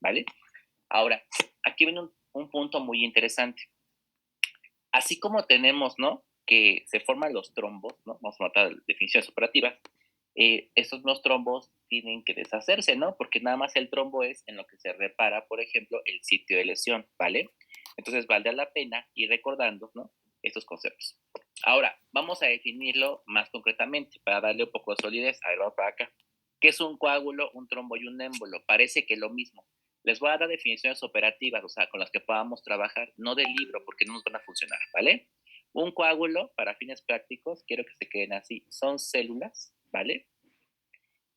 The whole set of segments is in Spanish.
¿vale? Ahora, aquí viene un punto muy interesante. Así como tenemos, ¿no? Que se forman los trombos, ¿no? Vamos a notar definiciones operativas. Estos los trombos tienen que deshacerse, ¿no? Porque nada más el trombo es en lo que se repara, por ejemplo, el sitio de lesión, ¿vale? Entonces, valdría la pena ir recordando, ¿no? Estos conceptos. Ahora, vamos a definirlo más concretamente para darle un poco de solidez. A ver, vamos para acá. ¿Qué es un coágulo, un trombo y un émbolo? Parece que es lo mismo. Les voy a dar definiciones operativas, o sea, con las que podamos trabajar, no del libro, porque no nos van a funcionar, ¿vale? Un coágulo, para fines prácticos, quiero que se queden así, son células, ¿vale?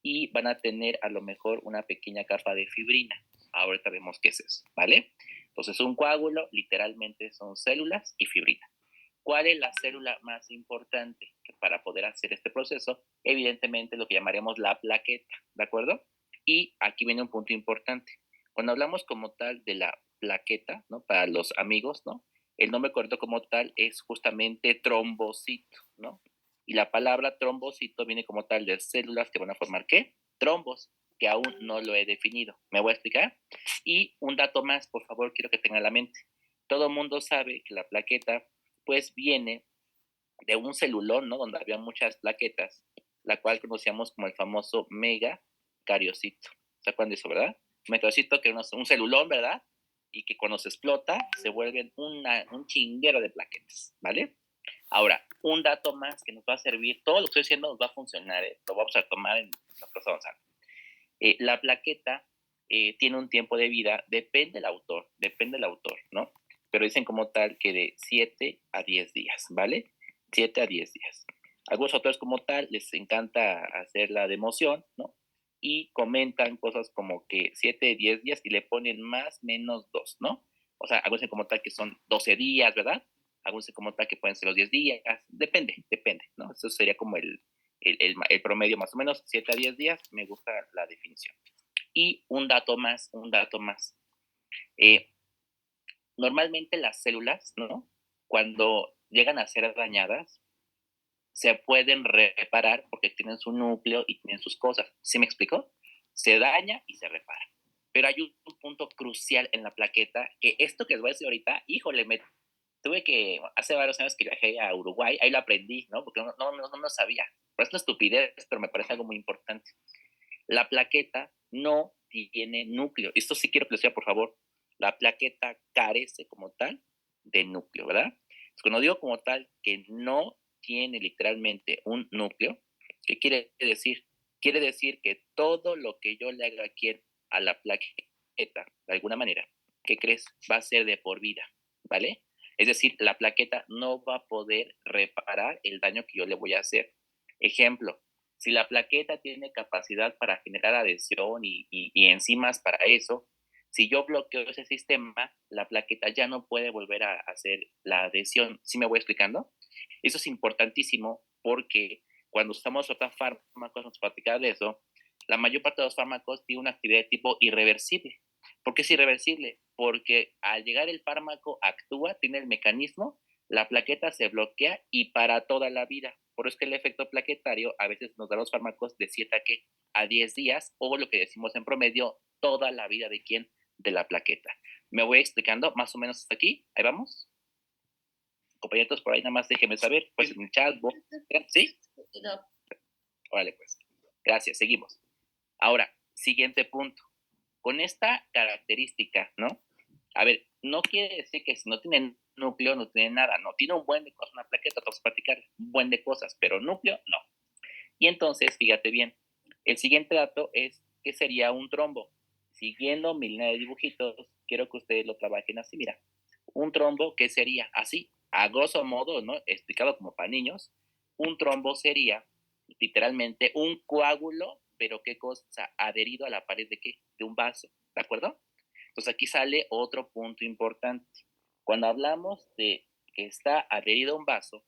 Y van a tener a lo mejor una pequeña capa de fibrina. Ahorita vemos qué es eso, ¿vale? Entonces, un coágulo literalmente son células y fibrina. ¿Cuál es la célula más importante para poder hacer este proceso? Evidentemente lo que llamaremos la plaqueta, ¿de acuerdo? Y aquí viene un punto importante. Cuando hablamos como tal de la plaqueta, ¿no? Para los amigos, ¿no? El nombre correcto como tal es justamente trombocito, ¿no? Y la palabra trombocito viene como tal de células que van a formar ¿qué? Trombos, que aún no lo he definido. ¿Me voy a explicar? Y un dato más, por favor, quiero que tenga en la mente. Todo mundo sabe que la plaqueta pues viene de un celulón, ¿no? Donde había muchas plaquetas, la cual conocíamos como el famoso megacariocito. ¿Se acuerdan de eso, verdad? Metrocito, que es un celulón, ¿verdad? Y que cuando se explota se vuelven un chinguero de plaquetas, ¿vale? Ahora, un dato más que nos va a servir, todo lo que estoy diciendo nos va a funcionar, lo vamos a tomar en las cosas avanzadas. La plaqueta tiene un tiempo de vida, depende del autor, ¿no? Pero dicen como tal que de 7 a 10 días, ¿vale? 7 a 10 días. Algunos autores como tal les encanta hacer la democión, ¿no? Y comentan cosas como que 7 a 10 días y le ponen más menos 2, ¿no? O sea, algunos dicen como tal que son 12 días, ¿verdad? Algunos dicen como tal que pueden ser los 10 días, depende, ¿no? Eso sería como el promedio más o menos, 7 a 10 días, me gusta la definición. Y un dato más. Eh, Normalmente las células, ¿no? Cuando llegan a ser dañadas, se pueden reparar porque tienen su núcleo y tienen sus cosas. ¿Sí me explico? Se daña y se repara. Pero hay un punto crucial en la plaqueta, que esto que les voy a decir ahorita, híjole, me tuve que, hace varios años que viajé a Uruguay, ahí lo aprendí, ¿no? Porque no lo sabía. Pero es una estupidez, pero me parece algo muy importante. La plaqueta no tiene núcleo. Esto sí quiero que lo sea, por favor. La plaqueta carece como tal de núcleo, ¿verdad? Entonces, cuando digo como tal que no tiene literalmente un núcleo, ¿qué quiere decir? Quiere decir que todo lo que yo le haga aquí a la plaqueta, de alguna manera, ¿qué crees? Va a ser de por vida, ¿vale? Es decir, la plaqueta no va a poder reparar el daño que yo le voy a hacer. Ejemplo, si la plaqueta tiene capacidad para generar adhesión y enzimas para eso, si yo bloqueo ese sistema, la plaqueta ya no puede volver a hacer la adhesión. ¿Sí me voy explicando? Eso es importantísimo porque cuando usamos otros fármacos, nos platicar de eso, la mayor parte de los fármacos tiene una actividad de tipo irreversible. ¿Por qué es irreversible? Porque al llegar el fármaco actúa, tiene el mecanismo, la plaqueta se bloquea y para toda la vida. Por eso es que el efecto plaquetario a veces nos da los fármacos de 7 a 10 días o lo que decimos en promedio, toda la vida de quién, de la plaqueta. Me voy explicando más o menos hasta aquí. Ahí vamos. Compañeros, por ahí nada más déjenme saber. Pues en el chat, ¿sí? Órale, pues. Gracias, seguimos. Ahora, siguiente punto. Con esta característica, ¿no? A ver, no quiere decir que si no tiene núcleo, no tiene nada, no. Tiene un buen de cosas, una plaqueta, vamos a platicar, un buen de cosas, pero núcleo, no. Y entonces, fíjate bien, el siguiente dato es que sería un trombo. Siguiendo mi línea de dibujitos, quiero que ustedes lo trabajen así, mira. Un trombo, ¿qué sería? Así, a grosso modo, ¿no? Explicado como para niños, un trombo sería literalmente un coágulo, pero ¿qué cosa? Adherido a la pared de qué? De un vaso, ¿de acuerdo? Entonces aquí sale otro punto importante. Cuando hablamos de que está adherido a un vaso,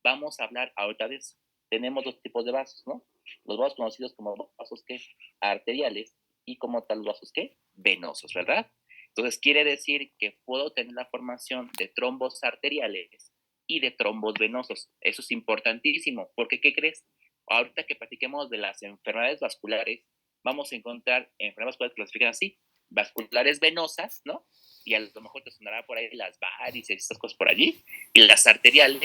vamos a hablar ahorita de eso. Tenemos dos tipos de vasos, ¿no? Los vasos conocidos como vasos ¿qué? Arteriales y como tal los vasos ¿qué? Venosos, ¿verdad? Entonces quiere decir que puedo tener la formación de trombos arteriales y de trombos venosos. Eso es importantísimo, porque ¿qué crees? Ahorita que platiquemos de las enfermedades vasculares, vamos a encontrar enfermedades vasculares que clasifican así. vasculares venosas, ¿no? Y a lo mejor te sonará por ahí las varices y estas cosas por allí. Y las arteriales,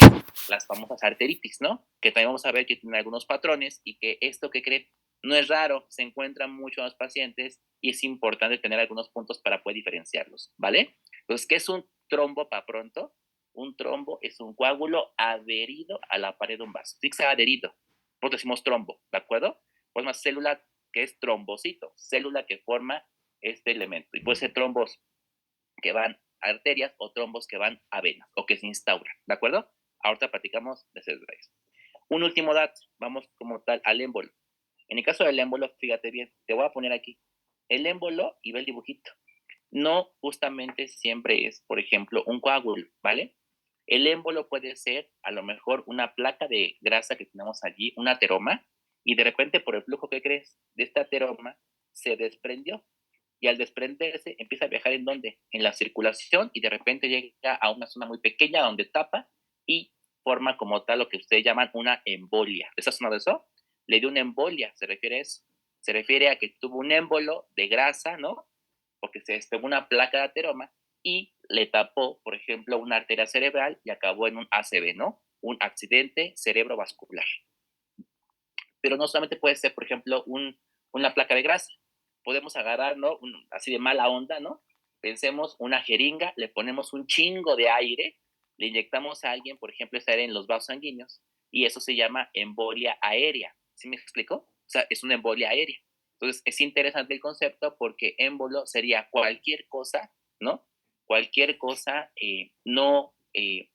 las famosas arteritis, ¿no? Que también vamos a ver que tienen algunos patrones y que esto que creen no es raro, se encuentra mucho en los pacientes y es importante tener algunos puntos para poder diferenciarlos, ¿vale? Entonces, ¿qué es un trombo para pronto? Un trombo es un coágulo adherido a la pared de un vaso. Sí que está adherido, por eso decimos trombo, ¿de acuerdo? Pues más célula que es trombocito, célula que forma este elemento. Y puede ser trombos que van a arterias o trombos que van a venas o que se instauran, ¿de acuerdo? Ahorita platicamos de esos detalles. Un último dato, vamos como tal al émbolo. En el caso del émbolo, fíjate bien, te voy a poner aquí el émbolo y ve el dibujito. No justamente siempre es, por ejemplo, un coágulo, ¿vale? El émbolo puede ser a lo mejor una placa de grasa que tenemos allí, un ateroma, y de repente por el flujo que crees de este ateroma se desprendió y al desprenderse empieza a viajar en dónde? En la circulación y de repente llega a una zona muy pequeña donde tapa y forma como tal lo que ustedes llaman una embolia. ¿Les ha sonado eso? Le dio una embolia, se refiere a eso. Se refiere a que tuvo un émbolo de grasa, ¿no? Porque se despegó una placa de ateroma y le tapó, por ejemplo, una arteria cerebral y acabó en un ACV, ¿no? Un accidente cerebrovascular. Pero no solamente puede ser, por ejemplo, una placa de grasa. Podemos agarrar, ¿no? Así de mala onda, ¿no? Pensemos una jeringa, le ponemos un chingo de aire, le inyectamos a alguien, por ejemplo, ese aire en los vasos sanguíneos, y eso se llama embolia aérea. ¿Sí me explico? O sea, es una embolia aérea. Entonces, es interesante el concepto porque émbolo sería cualquier cosa, ¿no? Cualquier cosa no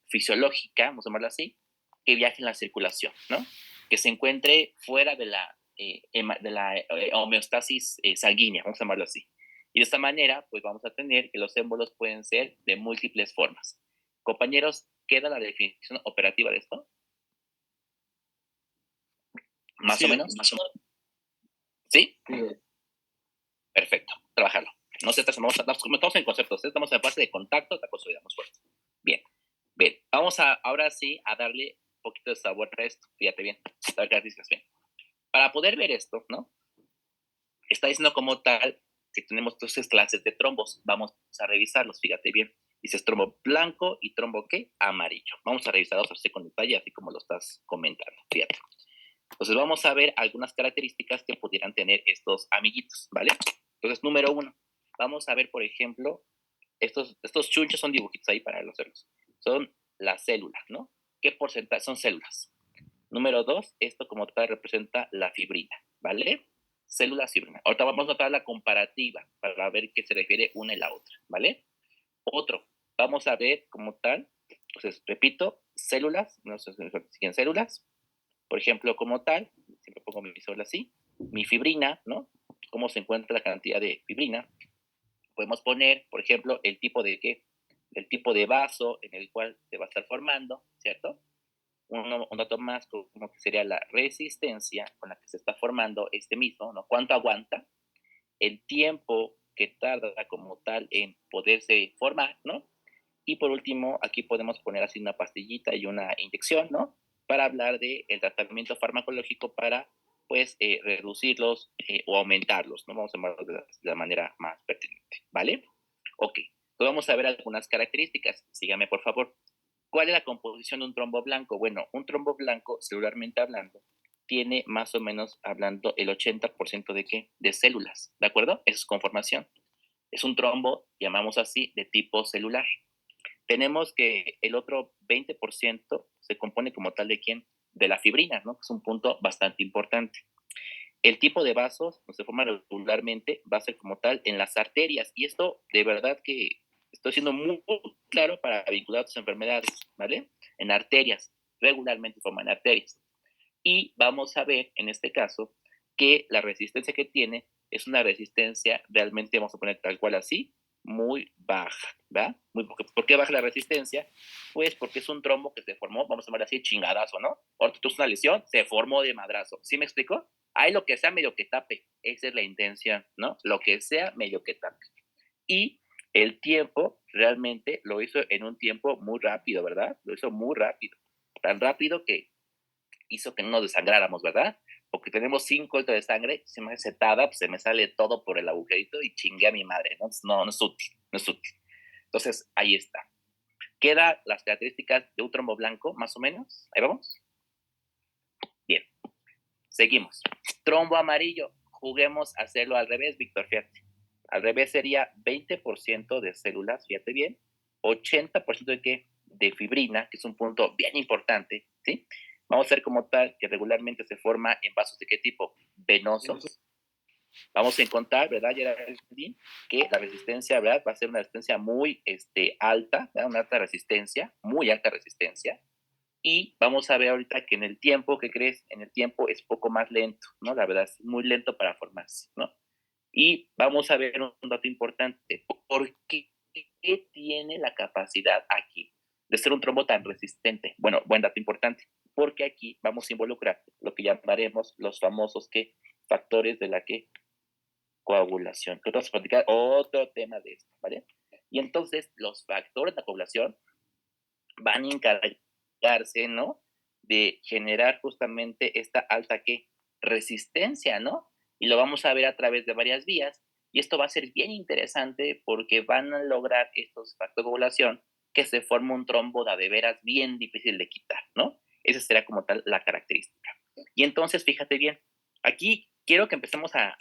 fisiológica, vamos a llamarlo así, que viaje en la circulación, ¿no? Que se encuentre fuera de la homeostasis sanguínea, vamos a llamarlo así. Y de esta manera, pues vamos a tener que los émbolos pueden ser de múltiples formas. Compañeros, ¿queda la definición operativa de esto? ¿Más o menos? Más o menos. ¿Sí? Sí. Perfecto, trabajarlo. No se estamos en conceptos, estamos en fase de contacto, la consolidamos fuerte. Bien, bien, vamos ahora sí a darle un poquito de sabor a esto, fíjate bien, bien. Para poder ver esto, ¿no? Está diciendo como tal que tenemos 12 clases de trombos. Vamos a revisarlos, fíjate bien. Dices trombo blanco y trombo ¿qué? Amarillo. Vamos a revisarlos así con detalle, así como lo estás comentando, fíjate. Entonces vamos a ver algunas características que pudieran tener estos amiguitos, ¿vale? Entonces, número 1, vamos a ver, por ejemplo, estos chunchos son dibujitos ahí para los celos. Son las células, ¿no? ¿Qué porcentaje son células? Número 2, esto como tal representa la fibrina, ¿vale? Células fibrina. Ahorita vamos a notar la comparativa para ver qué se refiere una y la otra, ¿vale? Otro, vamos a ver como tal, entonces, repito, células, no sé si siguen células, por ejemplo, como tal, siempre pongo mi célula así, mi fibrina, ¿no? Cómo se encuentra la cantidad de fibrina. Podemos poner, por ejemplo, el tipo de qué, el tipo de vaso en el cual se va a estar formando, ¿cierto? Un dato más como que sería la resistencia con la que se está formando este mismo, ¿no? ¿Cuánto aguanta? El tiempo que tarda como tal en poderse formar, ¿no? Y por último, aquí podemos poner así una pastillita y una inyección, ¿no? Para hablar del tratamiento farmacológico para, pues, reducirlos o aumentarlos, ¿no? Vamos a llamarlo de la manera más pertinente, ¿vale? Ok, entonces vamos a ver algunas características. Sígame, por favor. ¿Cuál es la composición de un trombo blanco? Bueno, un trombo blanco, celularmente hablando, tiene más o menos hablando el 80% de qué? De células, ¿de acuerdo? Esa es su conformación. Es un trombo, llamamos así, de tipo celular. Tenemos que el otro 20% se compone como tal de quién? De la fibrina, ¿no? Que es un punto bastante importante. El tipo de vasos no se forma regularmente va a ser como tal en las arterias. Y esto de verdad que estoy siendo muy claro para vincular a tus enfermedades, ¿vale? En arterias, regularmente forman arterias. Y vamos a ver en este caso que la resistencia que tiene es una resistencia realmente, vamos a poner tal cual así, muy baja, ¿verdad? ¿Por qué baja la resistencia? Pues porque es un trombo que se formó, vamos a llamar así, chingadazo, ¿no? Ahora tú una lesión, se formó de madrazo. ¿Sí me explico? Hay lo que sea medio que tape, esa es la intención, ¿no? Lo que sea medio que tape. Y el tiempo realmente lo hizo en un tiempo muy rápido, ¿verdad? Lo hizo muy rápido. Tan rápido que hizo que no nos desangráramos, ¿verdad? porque tenemos 5 litros de sangre, se me hace setada, pues se me sale todo por el agujerito y chingué a mi madre, ¿no? No es útil, no es útil. Entonces, ahí está. Quedan las características de un trombo blanco, más o menos. Ahí vamos. Bien, seguimos. Trombo amarillo, juguemos a hacerlo al revés, Víctor, fíjate. Al revés sería 20% de células, fíjate bien, 80% de qué? De fibrina, que es un punto bien importante, ¿sí? Vamos a ver como tal que regularmente se forma en vasos de qué tipo? Venosos. Vamos a encontrar, ¿verdad, Geraldine? Que la resistencia, ¿verdad? Va a ser una resistencia muy alta, ¿verdad? Una alta resistencia, muy alta resistencia. Y vamos a ver ahorita que en el tiempo, ¿qué crees? En el tiempo es poco más lento, ¿no? La verdad es muy lento para formarse, ¿no? Y vamos a ver un dato importante. ¿Por qué tiene la capacidad aquí de ser un trombo tan resistente? Bueno, buen dato importante. Porque aquí vamos a involucrar lo que llamaremos los famosos ¿qué? Factores de la que coagulación. Que vamos a platicar otro tema de esto, ¿vale? Y entonces los factores de la coagulación van a encargarse, ¿no? De generar justamente esta alta ¿qué? Resistencia, ¿no? Y lo vamos a ver a través de varias vías. Y esto va a ser bien interesante porque van a lograr estos factores de coagulación que se forma un trombo de veras bien difícil de quitar, ¿no? Esa será como tal la característica. Y entonces, fíjate bien, aquí quiero que empecemos a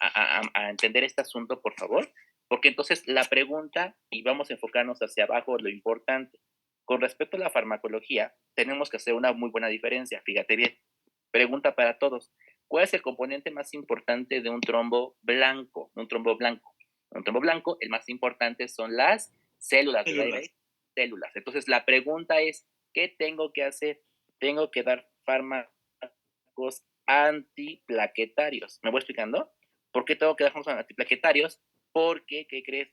entender este asunto, por favor, porque entonces la pregunta, y vamos a enfocarnos hacia abajo, lo importante, con respecto a la farmacología, tenemos que hacer una muy buena diferencia. Fíjate bien. Pregunta para todos. ¿Cuál es el componente más importante de un trombo blanco? Un trombo blanco. Un trombo blanco, el más importante son las células, ¿verdad? Células. Entonces, la pregunta es, ¿qué tengo que hacer? Tengo que dar fármacos antiplaquetarios. ¿Me voy explicando? ¿Por qué tengo que dar fármacos antiplaquetarios? Porque, ¿qué crees?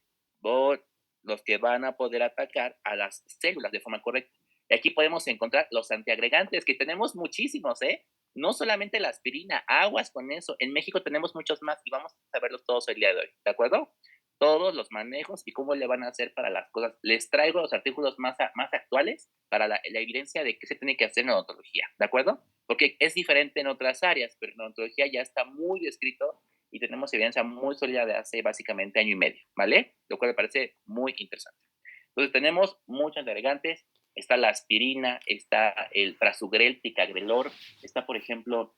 Los que van a poder atacar a las células de forma correcta. Y aquí podemos encontrar los antiagregantes, que tenemos muchísimos, ¿eh? No solamente la aspirina, aguas con eso. En México tenemos muchos más y vamos a verlos todos el día de hoy, ¿de acuerdo? Todos los manejos y cómo le van a hacer para las cosas. Les traigo los artículos más actuales para la evidencia de qué se tiene que hacer en odontología, ¿de acuerdo? Porque es diferente en otras áreas, pero en odontología ya está muy descrito y tenemos evidencia muy sólida de hace básicamente año y medio, ¿vale? Lo cual me parece muy interesante. Entonces tenemos muchos agregantes, está la aspirina, está el prasugrel, ticagrelor, está por ejemplo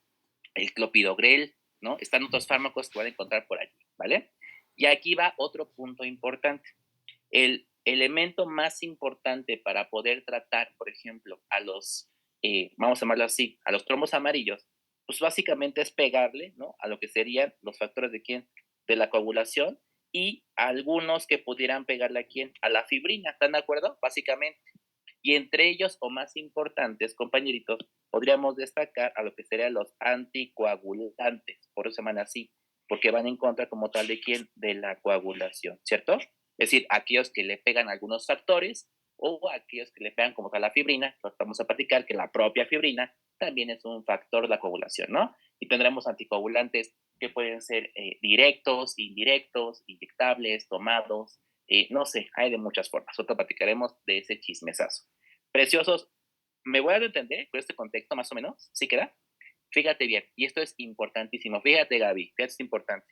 el clopidogrel, ¿no? Están otros fármacos que van a encontrar por allí, ¿vale? Y aquí va otro punto importante. El elemento más importante para poder tratar, por ejemplo, a los, vamos a llamarlo así, a los trombos amarillos, pues básicamente es pegarle, ¿no? A lo que serían los factores de quién, de la coagulación y algunos que pudieran pegarle a quién, a la fibrina, ¿están de acuerdo? Básicamente. Y entre ellos, o más importantes, compañeritos, podríamos destacar a lo que serían los anticoagulantes, por eso se llaman así, porque van en contra como tal de quién, de la coagulación, ¿cierto? Es decir, aquellos que le pegan algunos factores o aquellos que le pegan como tal la fibrina, pues vamos a platicar que la propia fibrina también es un factor de la coagulación, ¿no? Y tendremos anticoagulantes que pueden ser directos, indirectos, inyectables, tomados, no sé, hay de muchas formas. Otro platicaremos de ese chismesazo. Preciosos, ¿me voy a entender con este contexto más o menos? ¿Sí queda? Fíjate bien, y esto es importantísimo. Fíjate, Gaby, fíjate, es importante.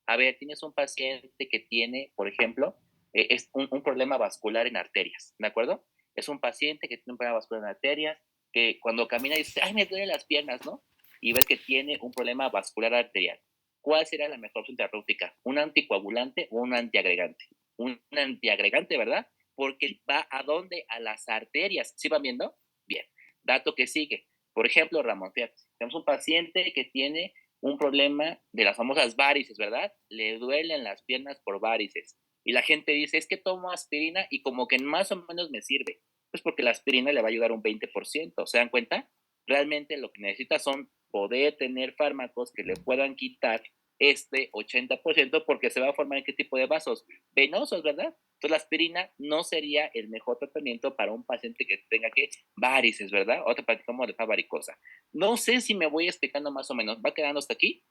A ver, tienes un paciente que tiene, por ejemplo, es un problema vascular en arterias, ¿de acuerdo? Es un paciente que tiene un problema vascular en arterias, que cuando camina dice, ay, me duelen las piernas, ¿no? Y ves que tiene un problema vascular arterial. ¿Cuál será la mejor opción terapéutica? ¿Un anticoagulante o un antiagregante? Un antiagregante, ¿verdad? Porque va a dónde? A las arterias. ¿Sí van viendo? Bien. Dato que sigue. Por ejemplo, Ramón, fíjate, tenemos un paciente que tiene un problema de las famosas varices, ¿verdad? Le duelen las piernas por varices. Y la gente dice, es que tomo aspirina y como que más o menos me sirve. Pues porque la aspirina le va a ayudar un 20%. ¿Se dan cuenta? Realmente lo que necesita son poder tener fármacos que le puedan quitar este 80% porque se va a formar en qué tipo de vasos venosos, ¿verdad? Entonces la aspirina no sería el mejor tratamiento para un paciente que tenga que varices, ¿verdad? Otra platicamos de la varicosa. No sé si me voy explicando más o menos. ¿Va quedando hasta aquí,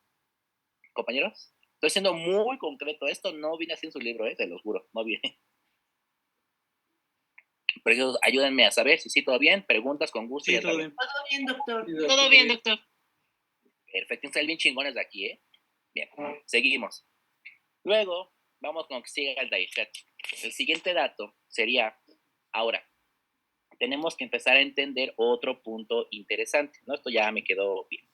compañeros? Estoy siendo muy concreto. Esto no viene así en su libro, te lo juro. No viene. Por eso ayúdenme a saber si sí todo bien. Preguntas con gusto. Sí, todo bien. Todo bien, doctor. Todo bien, doctor. Perfecto, están bien chingones de aquí, ¿eh? Bien, seguimos. Luego, vamos con que siga el Daihat. El siguiente dato sería, ahora, tenemos que empezar a entender otro punto interesante, ¿no? Esto ya me quedó bien.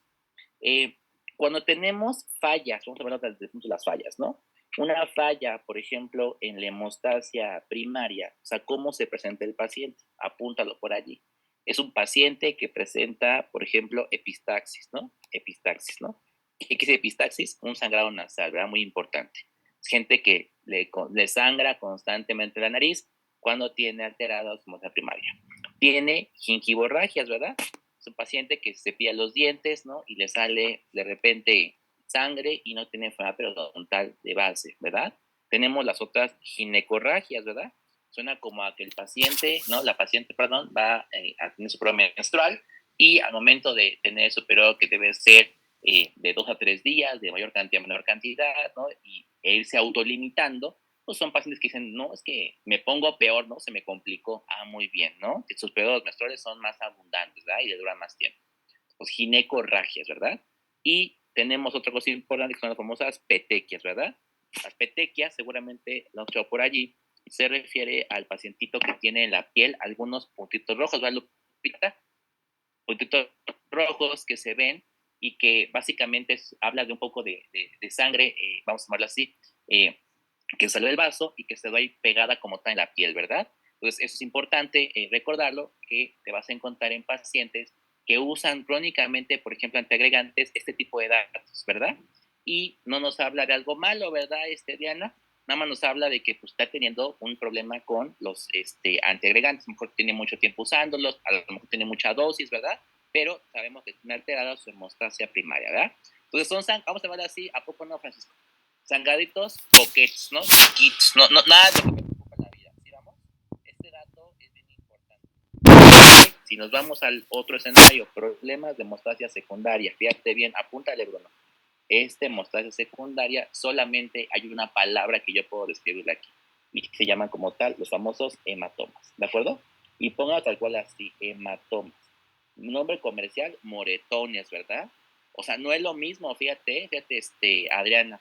Eh, Cuando tenemos fallas, vamos a hablar desde el punto de las fallas, ¿no? Una falla, por ejemplo, en la hemostasia primaria, o sea, ¿cómo se presenta el paciente? Apúntalo por allí. Es un paciente que presenta, por ejemplo, epistaxis, ¿no? Epistaxis, ¿no? ¿Qué es epistaxis? Un sangrado nasal, ¿verdad? Muy importante. Es gente que le sangra constantemente la nariz cuando tiene alterada su hemostasia primaria. Tiene gingivorragias, ¿verdad? Es un paciente que se cepilla los dientes, ¿no? Y le sale de repente sangre y no tiene enfermedad periodontal de base, ¿verdad? Tenemos las otras ginecorragias, ¿verdad? Suena como a que el paciente, ¿no? La paciente, perdón, va a tener su periodo menstrual y al momento de tener su periodo que debe ser de 2 a 3 días, de mayor cantidad a menor cantidad, ¿no? Y irse autolimitando, pues son pacientes que dicen, no, es que me pongo peor, ¿no? Se me complicó. Ah, muy bien, ¿no? Que sus periodos menstruales son más abundantes, ¿verdad? Y le duran más tiempo. Pues ginecorragias, ¿verdad? Y tenemos otra cosa importante que son las famosas petequias, ¿verdad? Las petequias, seguramente lo han escuchado por allí, se refiere al pacientito que tiene en la piel algunos puntitos rojos, ¿verdad, Lupita? Puntitos rojos que se ven y que básicamente habla de un poco de sangre, vamos a llamarlo así, que salió del vaso y que se va a ir pegada como está en la piel, ¿verdad? Entonces, eso es importante recordarlo, que te vas a encontrar en pacientes que usan crónicamente, por ejemplo, antiagregantes, este tipo de datos, ¿verdad? Y no nos habla de algo malo, ¿verdad, Diana? Nada más nos habla de que pues, está teniendo un problema con los antiagregantes, a lo mejor tiene mucho tiempo usándolos, a lo mejor tiene mucha dosis, ¿verdad? Pero sabemos que tiene alterada su hemostasia primaria, ¿verdad? Entonces, vamos a llamarlo así, ¿a poco no, Francisco? Sangraditos coquetos, ¿no? Chiquitos, no, no, nada de lo que me preocupa en la vida. ¿Sí vamos? Este dato es bien importante. Si nos vamos al otro escenario, problemas de hemostasia secundaria, fíjate bien, apúntale, Bruno. Hemostasia secundaria, solamente hay una palabra que yo puedo describirla aquí, y se llaman como tal los famosos hematomas, ¿de acuerdo? Y ponga tal cual así, hematomas. Nombre comercial, moretones, ¿verdad? O sea, no es lo mismo, fíjate, Adriana,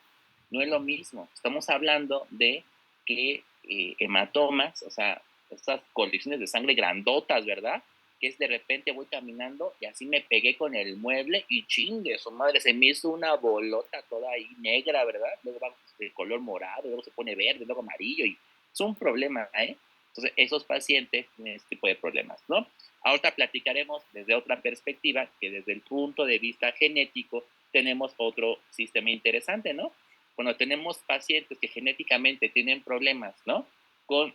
no es lo mismo. Estamos hablando de que hematomas, o sea, estas colecciones de sangre grandotas, ¿verdad? Que es de repente voy caminando y así me pegué con el mueble y chingue, su madre, se me hizo una bolota toda ahí negra, ¿verdad? Luego va de color morado, luego se pone verde, luego amarillo y es un problema, ¿eh? Entonces, esos pacientes tienen este tipo de problemas, ¿no? Ahorita platicaremos desde otra perspectiva, que desde el punto de vista genético tenemos otro sistema interesante, ¿no? Cuando tenemos pacientes que genéticamente tienen problemas, ¿no? Con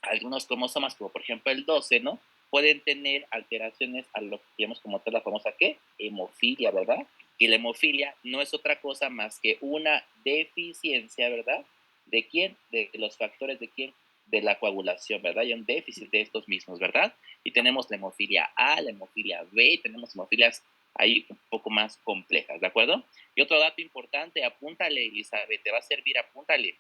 algunos cromosomas, como por ejemplo el 12, ¿no? Pueden tener alteraciones a lo que llamamos como tal la famosa, ¿qué? Hemofilia, ¿verdad? Y la hemofilia no es otra cosa más que una deficiencia, ¿verdad? ¿De quién? De los factores de quién? De la coagulación, ¿verdad? Hay un déficit de estos mismos, ¿verdad? Y tenemos la hemofilia A, la hemofilia B, y tenemos hemofilias ahí un poco más complejas, ¿de acuerdo? Y otro dato importante, apúntale, Elizabeth, te va a servir, apúntale.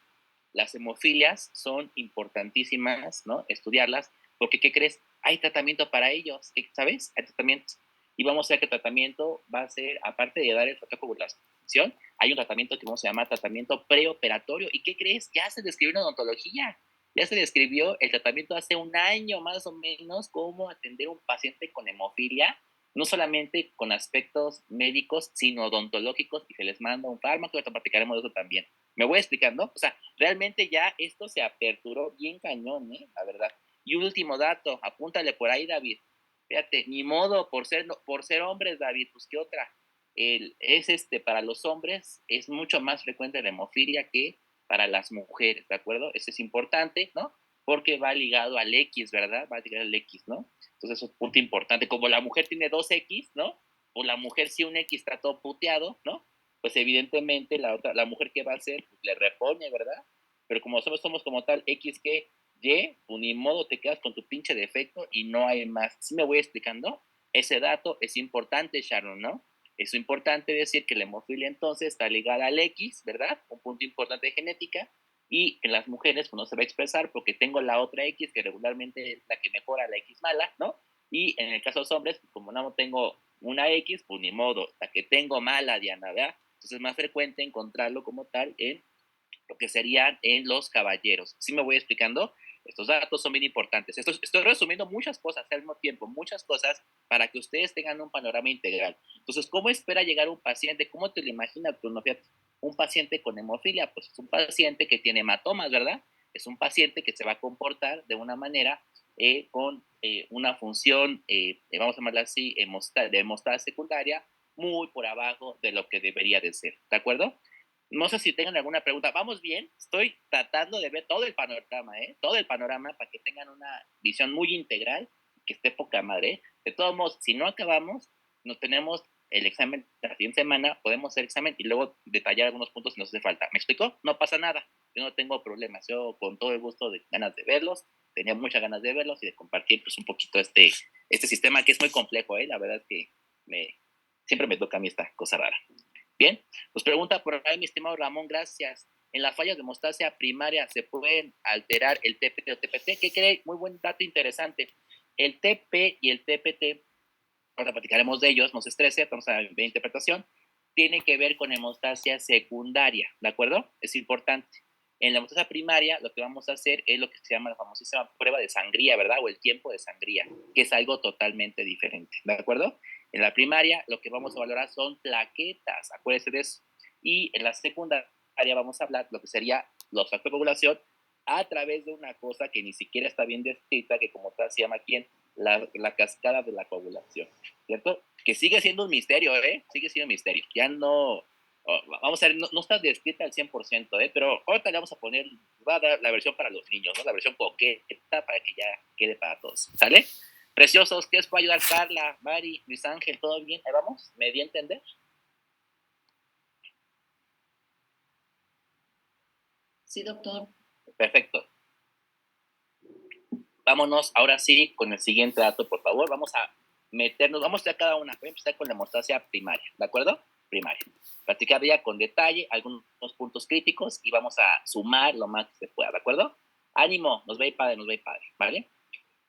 Las hemofilias son importantísimas, ¿no? Estudiarlas, porque ¿qué crees? Hay tratamiento para ellos, ¿sabes? Hay tratamientos. Y vamos a ver que el tratamiento va a ser, aparte de dar el factor de coagulación, hay un tratamiento que se llama tratamiento preoperatorio. ¿Y qué crees? Ya se describió en odontología. Ya se describió el tratamiento hace un año más o menos, cómo atender a un paciente con hemofilia, no solamente con aspectos médicos, sino odontológicos, y se les manda un fármaco, y ahorita platicaremos de eso también. ¿Me voy explicando? O sea, realmente ya esto se aperturó bien cañón, ¿eh? La verdad. Y un último dato, apúntale por ahí, David. Fíjate, ni modo, por ser hombres, David, pues qué otra. Para los hombres es mucho más frecuente la hemofilia que para las mujeres, ¿de acuerdo? Eso es importante, ¿no? Porque va ligado al X, ¿verdad? Va ligado al X, ¿no? Entonces eso es un punto importante. Como la mujer tiene dos X, ¿no? O la mujer si un X está todo puteado, ¿no? Pues evidentemente la mujer que va a hacer, pues le repone, ¿verdad? Pero como somos como tal X que Y, pues ni modo te quedas con tu pinche defecto y no hay más. ¿Sí me voy explicando? Ese dato es importante, Sharon, ¿no? Es importante decir que la hemofilia entonces está ligada al X, ¿verdad? Un punto importante de genética. Y en las mujeres pues no se va a expresar porque tengo la otra X que regularmente es la que mejora la X mala, ¿no? Y en el caso de los hombres, como no tengo una X, pues ni modo, la que tengo mala, Diana, ¿verdad? Entonces es más frecuente encontrarlo como tal en lo que serían en los caballeros. ¿Sí me voy explicando? Estos datos son bien importantes. Estoy resumiendo muchas cosas al mismo tiempo, muchas cosas para que ustedes tengan un panorama integral. Entonces, ¿cómo espera llegar un paciente? ¿Cómo te lo imaginas tú? No, fíjate, un paciente con hemofilia, pues es un paciente que tiene hematomas, ¿verdad? Es un paciente que se va a comportar de una manera con una función, vamos a llamarla así, de hemostasia secundaria, muy por abajo de lo que debería de ser, ¿de acuerdo? No sé si tengan alguna pregunta. ¿Vamos bien? Estoy tratando de ver todo el panorama, ¿eh? Todo el panorama para que tengan una visión muy integral, que esté poca madre. ¿Eh? De todos modos, si no acabamos, nos tenemos el examen la siguiente semana, podemos hacer examen y luego detallar algunos puntos si nos hace falta. ¿Me explicó? No pasa nada. Yo no tengo problemas. Yo con todo el gusto de ganas de verlos, tenía muchas ganas de verlos y de compartir pues un poquito este sistema que es muy complejo, ¿eh? La verdad es que siempre me toca a mí esta cosa rara. Bien, pues pregunta por ahí mi estimado Ramón, gracias. En las fallas de hemostasia primaria se pueden alterar el TPT o TPT. ¿Qué cree? Muy buen dato interesante. El TP y el TPT, ahora platicaremos de ellos, no se estrese, vamos a ver interpretación, tiene que ver con hemostasia secundaria, ¿de acuerdo? Es importante. En la hemostasia primaria lo que vamos a hacer es lo que se llama la famosísima prueba de sangría, ¿verdad? O el tiempo de sangría, que es algo totalmente diferente, ¿de acuerdo? En la primaria lo que vamos a valorar son plaquetas, acuérdense de eso. Y en la secundaria vamos a hablar lo que sería los factores de coagulación a través de una cosa que ni siquiera está bien descrita, que como tal se llama ¿quién? La cascada de la coagulación, ¿cierto? Que sigue siendo un misterio, ¿eh? Sigue siendo un misterio. Ya no, vamos a ver, no está descrita al 100%, ¿eh? Pero ahorita le vamos a poner, va a dar la versión para los niños, ¿no? La versión coqueta para que ya quede para todos, ¿sale? Preciosos, ¿qué os puede ayudar Carla, Mari, Luis Ángel? ¿Todo bien? Ahí vamos, ¿me di a entender? Sí, doctor. Perfecto. Vámonos ahora sí con el siguiente dato, por favor. Vamos a meternos, vamos a cada una. Voy a empezar con la hemostasia primaria, ¿de acuerdo? Primaria. Platicar ya con detalle algunos puntos críticos y vamos a sumar lo más que se pueda, ¿de acuerdo? Ánimo, nos ve padre, ¿vale?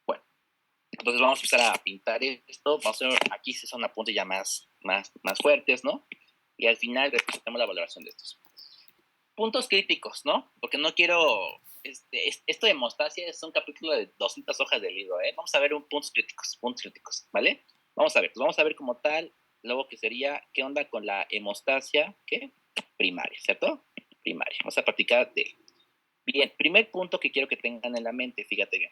Bueno, entonces vamos a empezar a pintar esto. Vamos a ver, aquí sí son apuntes ya más fuertes, ¿no? Y al final repitamos la valoración de estos. Puntos críticos, ¿no? Porque no quiero esto de hemostasia es un capítulo de 200 hojas de libro, ¿eh? Vamos a ver puntos críticos, ¿vale? Vamos a ver, pues vamos a ver como tal, luego que sería, ¿qué onda con la hemostasia? ¿Qué? Primaria, ¿cierto? Primaria. Vamos a practicar de... Bien, primer punto que quiero que tengan en la mente, fíjate bien.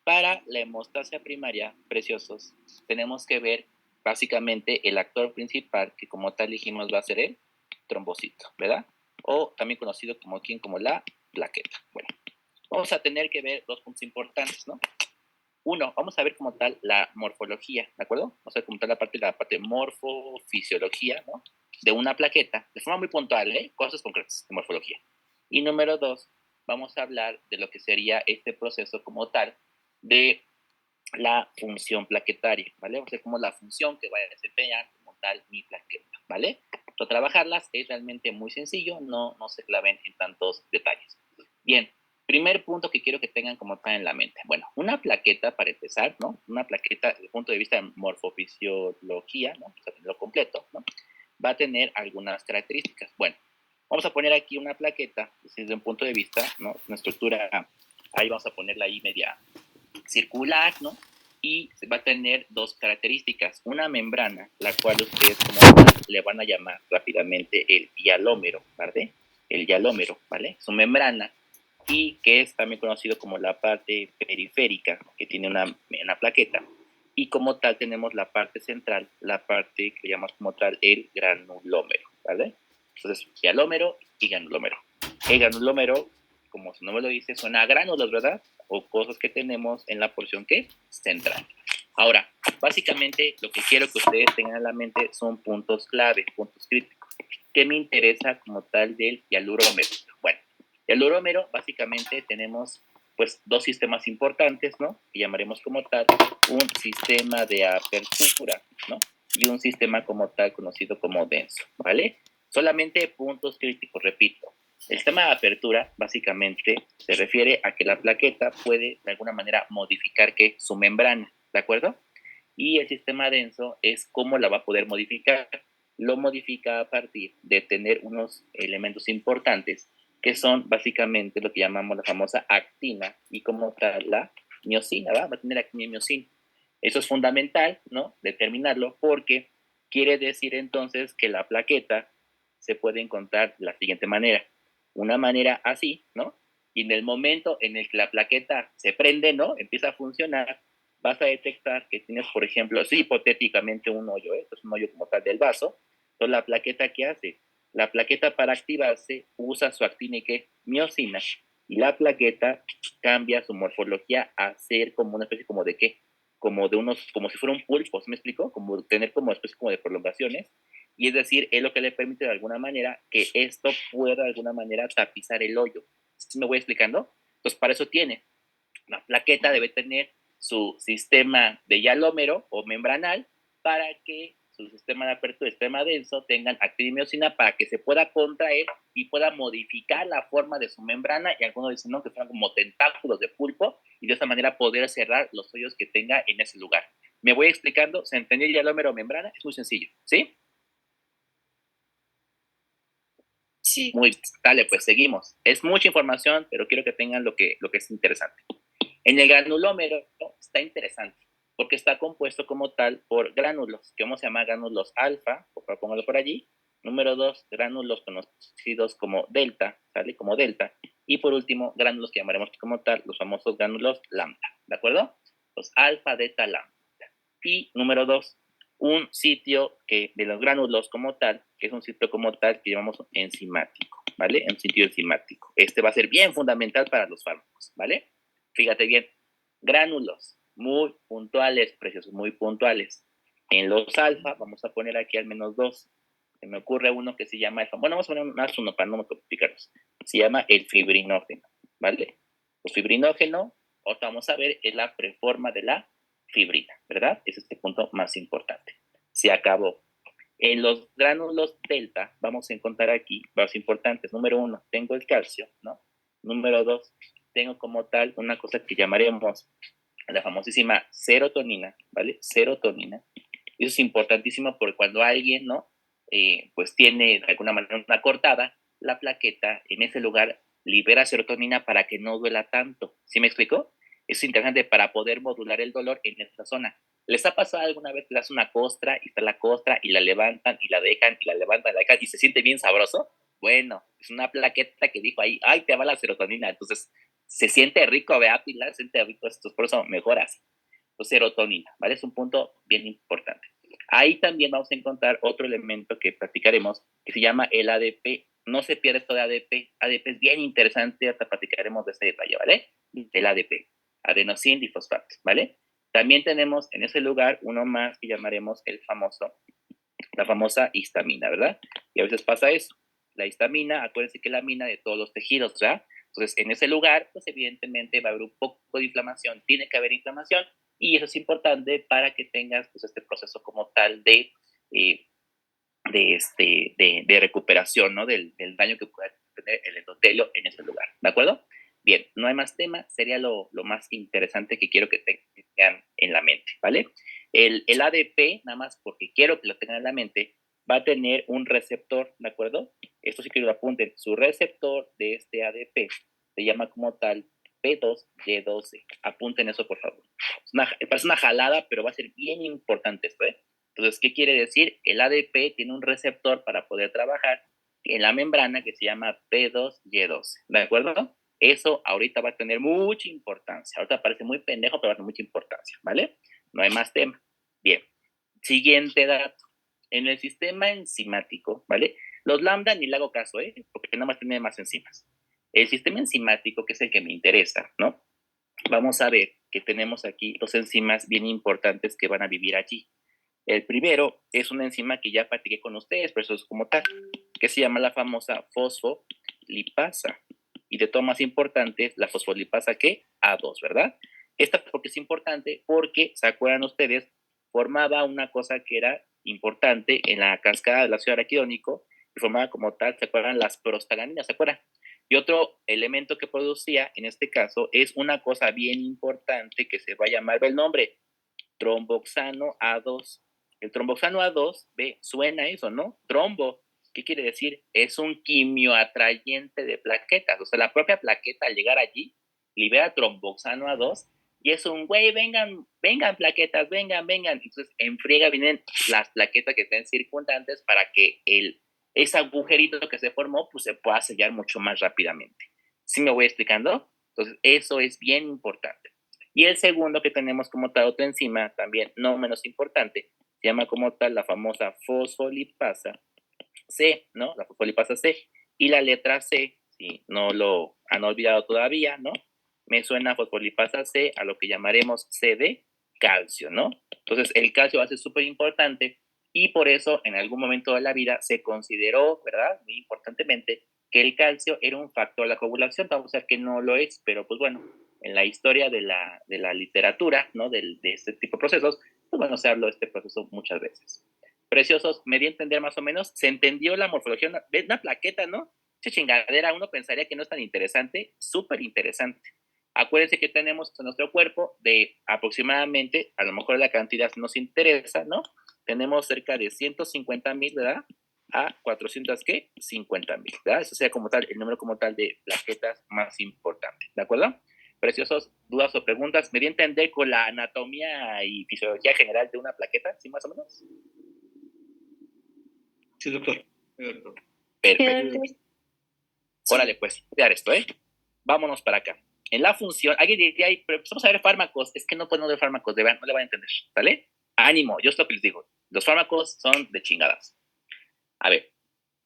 Para la hemostasia primaria, preciosos, tenemos que ver básicamente el actor principal, que como tal dijimos va a ser el trombocito, ¿verdad? O también conocido como quien, como la plaqueta. Bueno, vamos a tener que ver dos puntos importantes, ¿no? Uno, vamos a ver como tal la morfología, ¿de acuerdo? Vamos a ver como tal la parte morfofisiología, ¿no? De una plaqueta, de forma muy puntual, ¿eh? Cosas concretas de morfología. Y número dos, vamos a hablar de lo que sería este proceso como tal de la función plaquetaria, ¿vale? Vamos a ver cómo la función que va a desempeñar como tal mi plaqueta, ¿vale? Pero trabajarlas es realmente muy sencillo, no se claven en tantos detalles. Bien, primer punto que quiero que tengan como tal en la mente. Bueno, una plaqueta, para empezar, ¿no? Una plaqueta desde el punto de vista de morfofisiología, ¿no? O sea, lo completo, ¿no? Va a tener algunas características. Bueno, vamos a poner aquí una plaqueta desde un punto de vista, ¿no? Una estructura, ahí vamos a ponerla ahí media circular, ¿no? Y va a tener dos características. Una membrana, la cual ustedes como le van a llamar rápidamente el hialómero, ¿vale? El hialómero, ¿vale? Su membrana y que es también conocido como la parte periférica, que tiene una plaqueta. Y como tal tenemos la parte central, la parte que llamamos como tal el granulómero, ¿vale? Entonces, hialómero y granulómero. El granulómero, como su nombre lo dice, son a gránulos, ¿verdad? O cosas que tenemos en la porción que central. Ahora, básicamente lo que quiero que ustedes tengan en la mente son puntos clave, puntos críticos. ¿Qué me interesa como tal del hialurómero? Bueno, el urómero, básicamente tenemos pues dos sistemas importantes, ¿no? Que llamaremos como tal un sistema de apertura, ¿no? Y un sistema como tal conocido como denso, ¿vale? Solamente puntos críticos, repito. El sistema de apertura básicamente se refiere a que la plaqueta puede de alguna manera modificar que su membrana, ¿de acuerdo? y el sistema denso es cómo la va a poder modificar. Lo modifica a partir de tener unos elementos importantes que son básicamente lo que llamamos la famosa actina y como tal la miosina, ¿va? Va a tener actina y miosina. Eso es fundamental, ¿no? Determinarlo porque quiere decir entonces que la plaqueta se puede encontrar de la siguiente manera. Una manera así, ¿no? Y en el momento en el que la plaqueta se prende, ¿no? Empieza a funcionar, vas a detectar que tienes, por ejemplo, sí, hipotéticamente un hoyo, ¿eh? Esto es un hoyo como tal del vaso. Entonces, ¿la plaqueta qué hace? La plaqueta para activarse usa su actina y ¿qué? Miosina. Y la plaqueta cambia su morfología a ser como una especie como de ¿qué? Como de unos, como si fuera un pulpo, ¿se me explicó? Como tener como especie como de prolongaciones. Y es decir, es lo que le permite de alguna manera que esto pueda de alguna manera tapizar el hoyo. ¿Sí me voy explicando? Entonces, para eso tiene. La plaqueta debe tener su sistema de hialómero o membranal para que su sistema de apertura y sistema denso tengan actina y miosina para que se pueda contraer y pueda modificar la forma de su membrana, y algunos dicen no, que son como tentáculos de pulpo, y de esa manera poder cerrar los hoyos que tenga en ese lugar. Me voy explicando. ¿Se entendió el hialómero o membrana? Es muy sencillo, ¿sí? Sí. Muy, dale, pues seguimos. Es mucha información, pero quiero que tengan lo que es interesante. En el granulómero está interesante, porque está compuesto como tal por gránulos, que vamos a llamar gránulos alfa, póngalo por allí. Número 2, gránulos conocidos como delta, ¿sale? Como delta. Y por último, gránulos que llamaremos como tal, los famosos gránulos lambda, ¿de acuerdo? Los alfa, delta, lambda. Y número 2, un sitio que de los gránulos como tal, que es un sitio como tal que llamamos enzimático, ¿vale? Un sitio enzimático. Este va a ser bien fundamental para los fármacos, ¿vale? Fíjate bien, gránulos muy puntuales, precios muy puntuales. En los alfa, vamos a poner aquí al menos dos. Se me ocurre uno que se llama alfa. Bueno, vamos a poner más uno para no complicarnos. Se llama el fibrinógeno, ¿vale? El fibrinógeno, otra vamos a ver, es la preforma de la fibrina, ¿verdad? Es este punto más importante. Se acabó. En los gránulos delta, vamos a encontrar aquí varios importantes. Número 1, tengo el calcio, ¿no? Número 2, tengo como tal una cosa que llamaremos la famosísima serotonina, ¿vale? Serotonina. Eso es importantísimo porque cuando alguien, ¿no? Pues tiene de alguna manera una cortada, la plaqueta en ese lugar libera serotonina para que no duela tanto. ¿Sí me explico? Es interesante para poder modular el dolor en esta zona. ¿Les ha pasado alguna vez que le das una costra y está la costra y la levantan y la dejan y la levantan y la dejan y se siente bien sabroso? Bueno, es una plaqueta que dijo ahí, ay, te va la serotonina. Entonces, se siente rico, vea, Pilar, se siente rico, esto, por eso mejor así. Pues serotonina, ¿vale? Es un punto bien importante. Ahí también vamos a encontrar otro elemento que practicaremos que se llama el ADP. No se pierde esto de ADP. ADP es bien interesante, hasta platicaremos de este detalle, ¿vale? El ADP, adenosín difosfato, ¿vale? También tenemos en ese lugar uno más que llamaremos el famoso, la famosa histamina, ¿verdad? Y a veces pasa eso. La histamina, acuérdense que es la mina de todos los tejidos, ¿verdad? Entonces, en ese lugar, pues evidentemente va a haber un poco de inflamación, tiene que haber inflamación, y eso es importante para que tengas pues este proceso como tal de recuperación, ¿no? Del daño que pueda tener el endotelio en ese lugar, ¿de acuerdo? Bien, no hay más tema, sería lo más interesante que quiero que tengan en la mente, ¿vale? El ADP, nada más porque quiero que lo tengan en la mente, va a tener un receptor, ¿de acuerdo? Esto sí que lo apunten, su receptor de este ADP se llama como tal P2Y12. Apunten eso, por favor. Parece una jalada, pero va a ser bien importante esto, ¿eh? Entonces, ¿qué quiere decir? El ADP tiene un receptor para poder trabajar en la membrana que se llama P2Y12, ¿de acuerdo? Eso ahorita va a tener mucha importancia. Ahorita parece muy pendejo, pero va a tener mucha importancia, ¿vale? No hay más tema. Bien. Siguiente dato. En el sistema enzimático, ¿vale? Los lambda ni le hago caso, ¿eh? Porque nada más tiene más enzimas. El sistema enzimático, que es el que me interesa, ¿no? Vamos a ver que tenemos aquí dos enzimas bien importantes que van a vivir allí. El primero es una enzima que ya platiqué con ustedes, pero eso es como tal, que se llama la famosa fosfolipasa. Y de todo más importante, la fosfolipasa que A2, ¿verdad? Esta porque es importante porque, ¿se acuerdan ustedes? Formaba una cosa que era importante en la cascada del ácido araquidónico y formaba como tal, ¿se acuerdan? Las prostaglandinas, ¿se acuerdan? Y otro elemento que producía, en este caso, es una cosa bien importante que se va a llamar el nombre, tromboxano A2. El tromboxano A2, ve, suena eso, ¿no? Trombo. ¿Qué quiere decir? Es un quimioatrayente de plaquetas. O sea, la propia plaqueta al llegar allí libera tromboxano A2 y es un, güey, vengan, vengan plaquetas, vengan, vengan. Entonces, en friega vienen las plaquetas que estén circundantes para que ese agujerito que se formó, pues se pueda sellar mucho más rápidamente. ¿Sí me voy explicando? Entonces, eso es bien importante. Y el segundo que tenemos como tal otra enzima, también no menos importante, se llama como tal la famosa fosfolipasa C, ¿no? La fosfolipasa C. Y la letra C, si no lo han olvidado todavía, ¿no? Me suena fosfolipasa C a lo que llamaremos C de calcio, ¿no? Entonces, el calcio va a ser súper importante y por eso en algún momento de la vida se consideró, ¿verdad? Muy importantemente, que el calcio era un factor de la coagulación. Vamos a ver que no lo es, pero pues bueno, en la historia de la literatura, ¿no? De este tipo de procesos, pues bueno, se habló de este proceso muchas veces. Preciosos, me di a entender más o menos, se entendió la morfología, una plaqueta, ¿no? Esa chingadera, uno pensaría que no es tan interesante, súper interesante. Acuérdense que tenemos en nuestro cuerpo de aproximadamente, a lo mejor la cantidad nos interesa, ¿no? Tenemos cerca de 150,000, ¿verdad? A 400, ¿qué? 50,000, ¿verdad? Eso sería como tal, el número como tal de plaquetas más importante, ¿de acuerdo? Preciosos, dudas o preguntas. ¿Me di a entender con la anatomía y fisiología general de una plaqueta? ¿Sí, más o menos? Sí, doctor. Sí, doctor. Perfecto. Órale, pues, cuidar esto, ¿eh? Vámonos para acá. En la función, alguien diría, pero empezamos a ver fármacos. Es que no podemos ver fármacos, de verdad, no le van a entender, ¿vale? Ánimo, yo es lo que les digo. Los fármacos son de chingadas. A ver,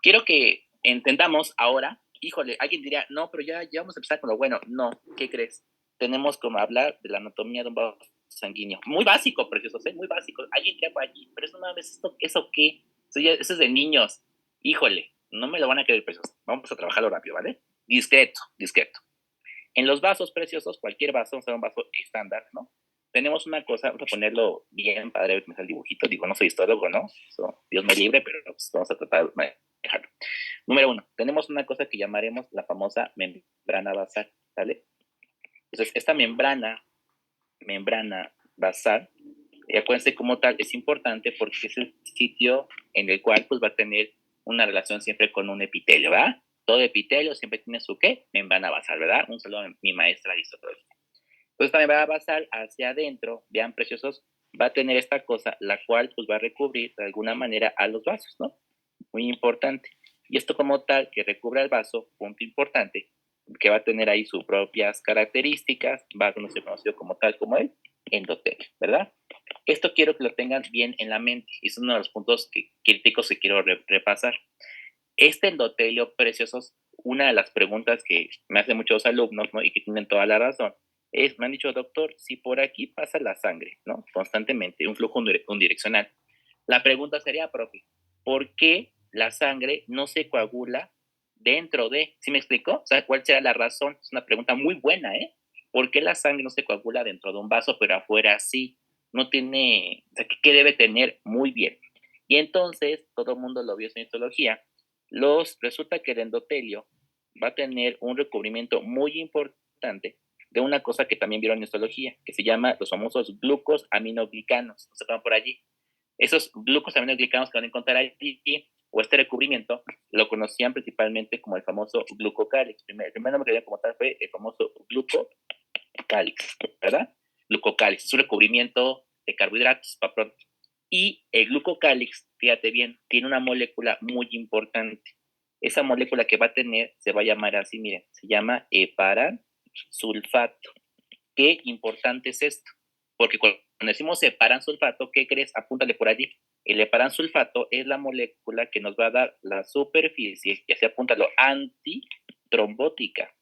quiero que entendamos ahora, híjole, alguien diría, no, pero ya vamos a empezar con lo bueno. No, ¿qué crees? Tenemos como hablar de la anatomía de un vaso sanguíneo. Muy básico, preciosos, ¿eh? Muy básico. Alguien diría por allí, pero eso no mames, ¿eso qué? Eso es de niños. Híjole, no me lo van a creer, preciosos. Vamos a trabajarlo rápido, ¿vale? Discreto, discreto. En los vasos preciosos, cualquier vaso, o sea, un vaso estándar, ¿no? Tenemos una cosa, vamos a ponerlo bien padre, me sale el dibujito, digo, no soy histólogo, ¿no? So, Dios me libre, pero pues, vamos a tratar de manejarlo. Número uno, tenemos una cosa que llamaremos la famosa membrana basal, ¿vale? Entonces, esta membrana basal, acuérdense como tal, es importante porque es el sitio en el cual pues va a tener una relación siempre con un epitelio, ¿verdad? Todo epitelio siempre tiene su ¿qué? Membrana basal, ¿verdad? Un saludo a mi maestra de histología. Entonces esta membrana basal hacia adentro, vean preciosos, va a tener esta cosa, la cual pues va a recubrir de alguna manera a los vasos, ¿no? Muy importante. Y esto como tal, que recubra el vaso, punto importante, que va a tener ahí sus propias características, va a ser conocido como tal como el endotelio, ¿verdad? Esto quiero que lo tengan bien en la mente, y es uno de los puntos críticos que quiero repasar. Este endotelio, preciosos, una de las preguntas que me hacen muchos alumnos, ¿no? Y que tienen toda la razón, me han dicho, doctor, si por aquí pasa la sangre, ¿no? Constantemente, un flujo unidireccional. La pregunta sería, profe, ¿por qué la sangre no se coagula dentro de? ¿Sí me explico? O sea, ¿cuál será la razón? Es una pregunta muy buena, ¿eh? ¿Por qué la sangre no se coagula dentro de un vaso, pero afuera sí? No tiene, o sea, ¿qué debe tener? Muy bien. Y entonces, todo el mundo lo vio en histología, resulta que el endotelio va a tener un recubrimiento muy importante de una cosa que también vieron en histología, que se llama los famosos glucosaminoglicanos. No se van por allí. Esos glucosaminoglicanos que van a encontrar allí, o este recubrimiento, lo conocían principalmente como el famoso glucocálix. El primer nombre que dieron como tal fue el famoso glucocálix, ¿verdad? Glucocálix, es un recubrimiento de carbohidratos, para pronto. Y el glucocálix, fíjate bien, tiene una molécula muy importante. Esa molécula que va a tener se va a llamar así, miren, se llama heparansulfato. ¿Qué importante es esto? Porque cuando decimos heparansulfato, ¿qué crees? Apúntale por allí. El heparansulfato es la molécula que nos va a dar la superficie, y así apúntalo, antitrombótica.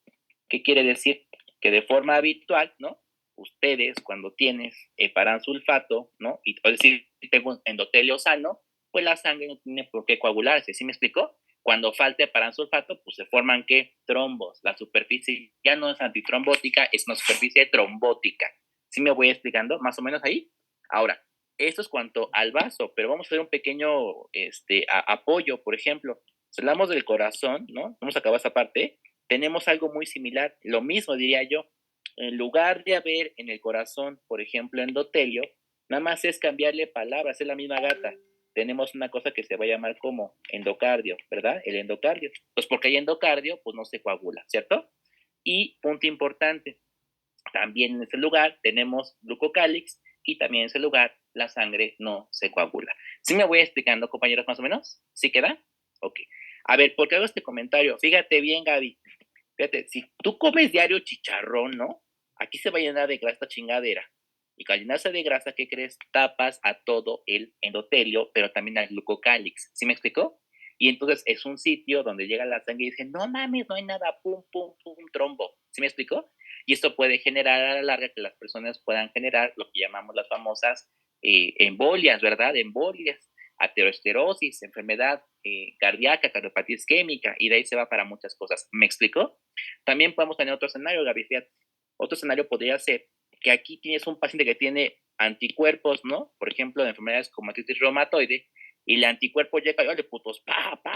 ¿Qué quiere decir? Que de forma habitual, ¿no? Ustedes, cuando tienes heparansulfato, ¿no? Y, es decir, tengo un endotelio sano, pues la sangre no tiene por qué coagularse, ¿sí me explicó? Cuando falta heparansulfato, pues se forman, ¿qué? Trombos. La superficie ya no es antitrombótica, es una superficie trombótica. ¿Sí me voy explicando? Más o menos ahí. Ahora, esto es cuanto al vaso, pero vamos a hacer un pequeño apoyo, por ejemplo. Si hablamos del corazón, ¿no? Vamos a acabar esa parte. Tenemos algo muy similar, lo mismo diría yo. En lugar de haber en el corazón, por ejemplo, endotelio, Nada más es cambiarle palabras, es la misma gata. Tenemos una cosa que se va a llamar como endocardio, ¿verdad? El endocardio. Pues porque hay endocardio, pues no se coagula, ¿cierto? Y punto importante, también en ese lugar tenemos glucocálix y también en ese lugar la sangre no se coagula. ¿Sí me voy explicando, compañeros, más o menos? ¿Sí queda? Ok. A ver, ¿por qué hago este comentario? Fíjate bien, Gaby. Fíjate, si tú comes diario chicharrón, ¿no? Aquí se va a llenar de grasa esta chingadera. Y al llenarse de grasa, ¿qué crees? Tapas a todo el endotelio, pero también al glucocálix. ¿Sí me explicó? Y entonces es un sitio donde llega la sangre y dice, no mames, no hay nada, pum, pum, pum, trombo. ¿Sí me explicó? Y esto puede generar a la larga que las personas puedan generar lo que llamamos las famosas embolias, ¿verdad? Embolias, aterosclerosis, enfermedad cardíaca, cardiopatía isquémica, y de ahí se va para muchas cosas. ¿Me explicó? También podemos tener otro escenario, Gaby, fíjate. Otro escenario podría ser que aquí tienes un paciente que tiene anticuerpos, ¿no? Por ejemplo, de enfermedades como artritis reumatoide, y el anticuerpo llega y, oye, putos,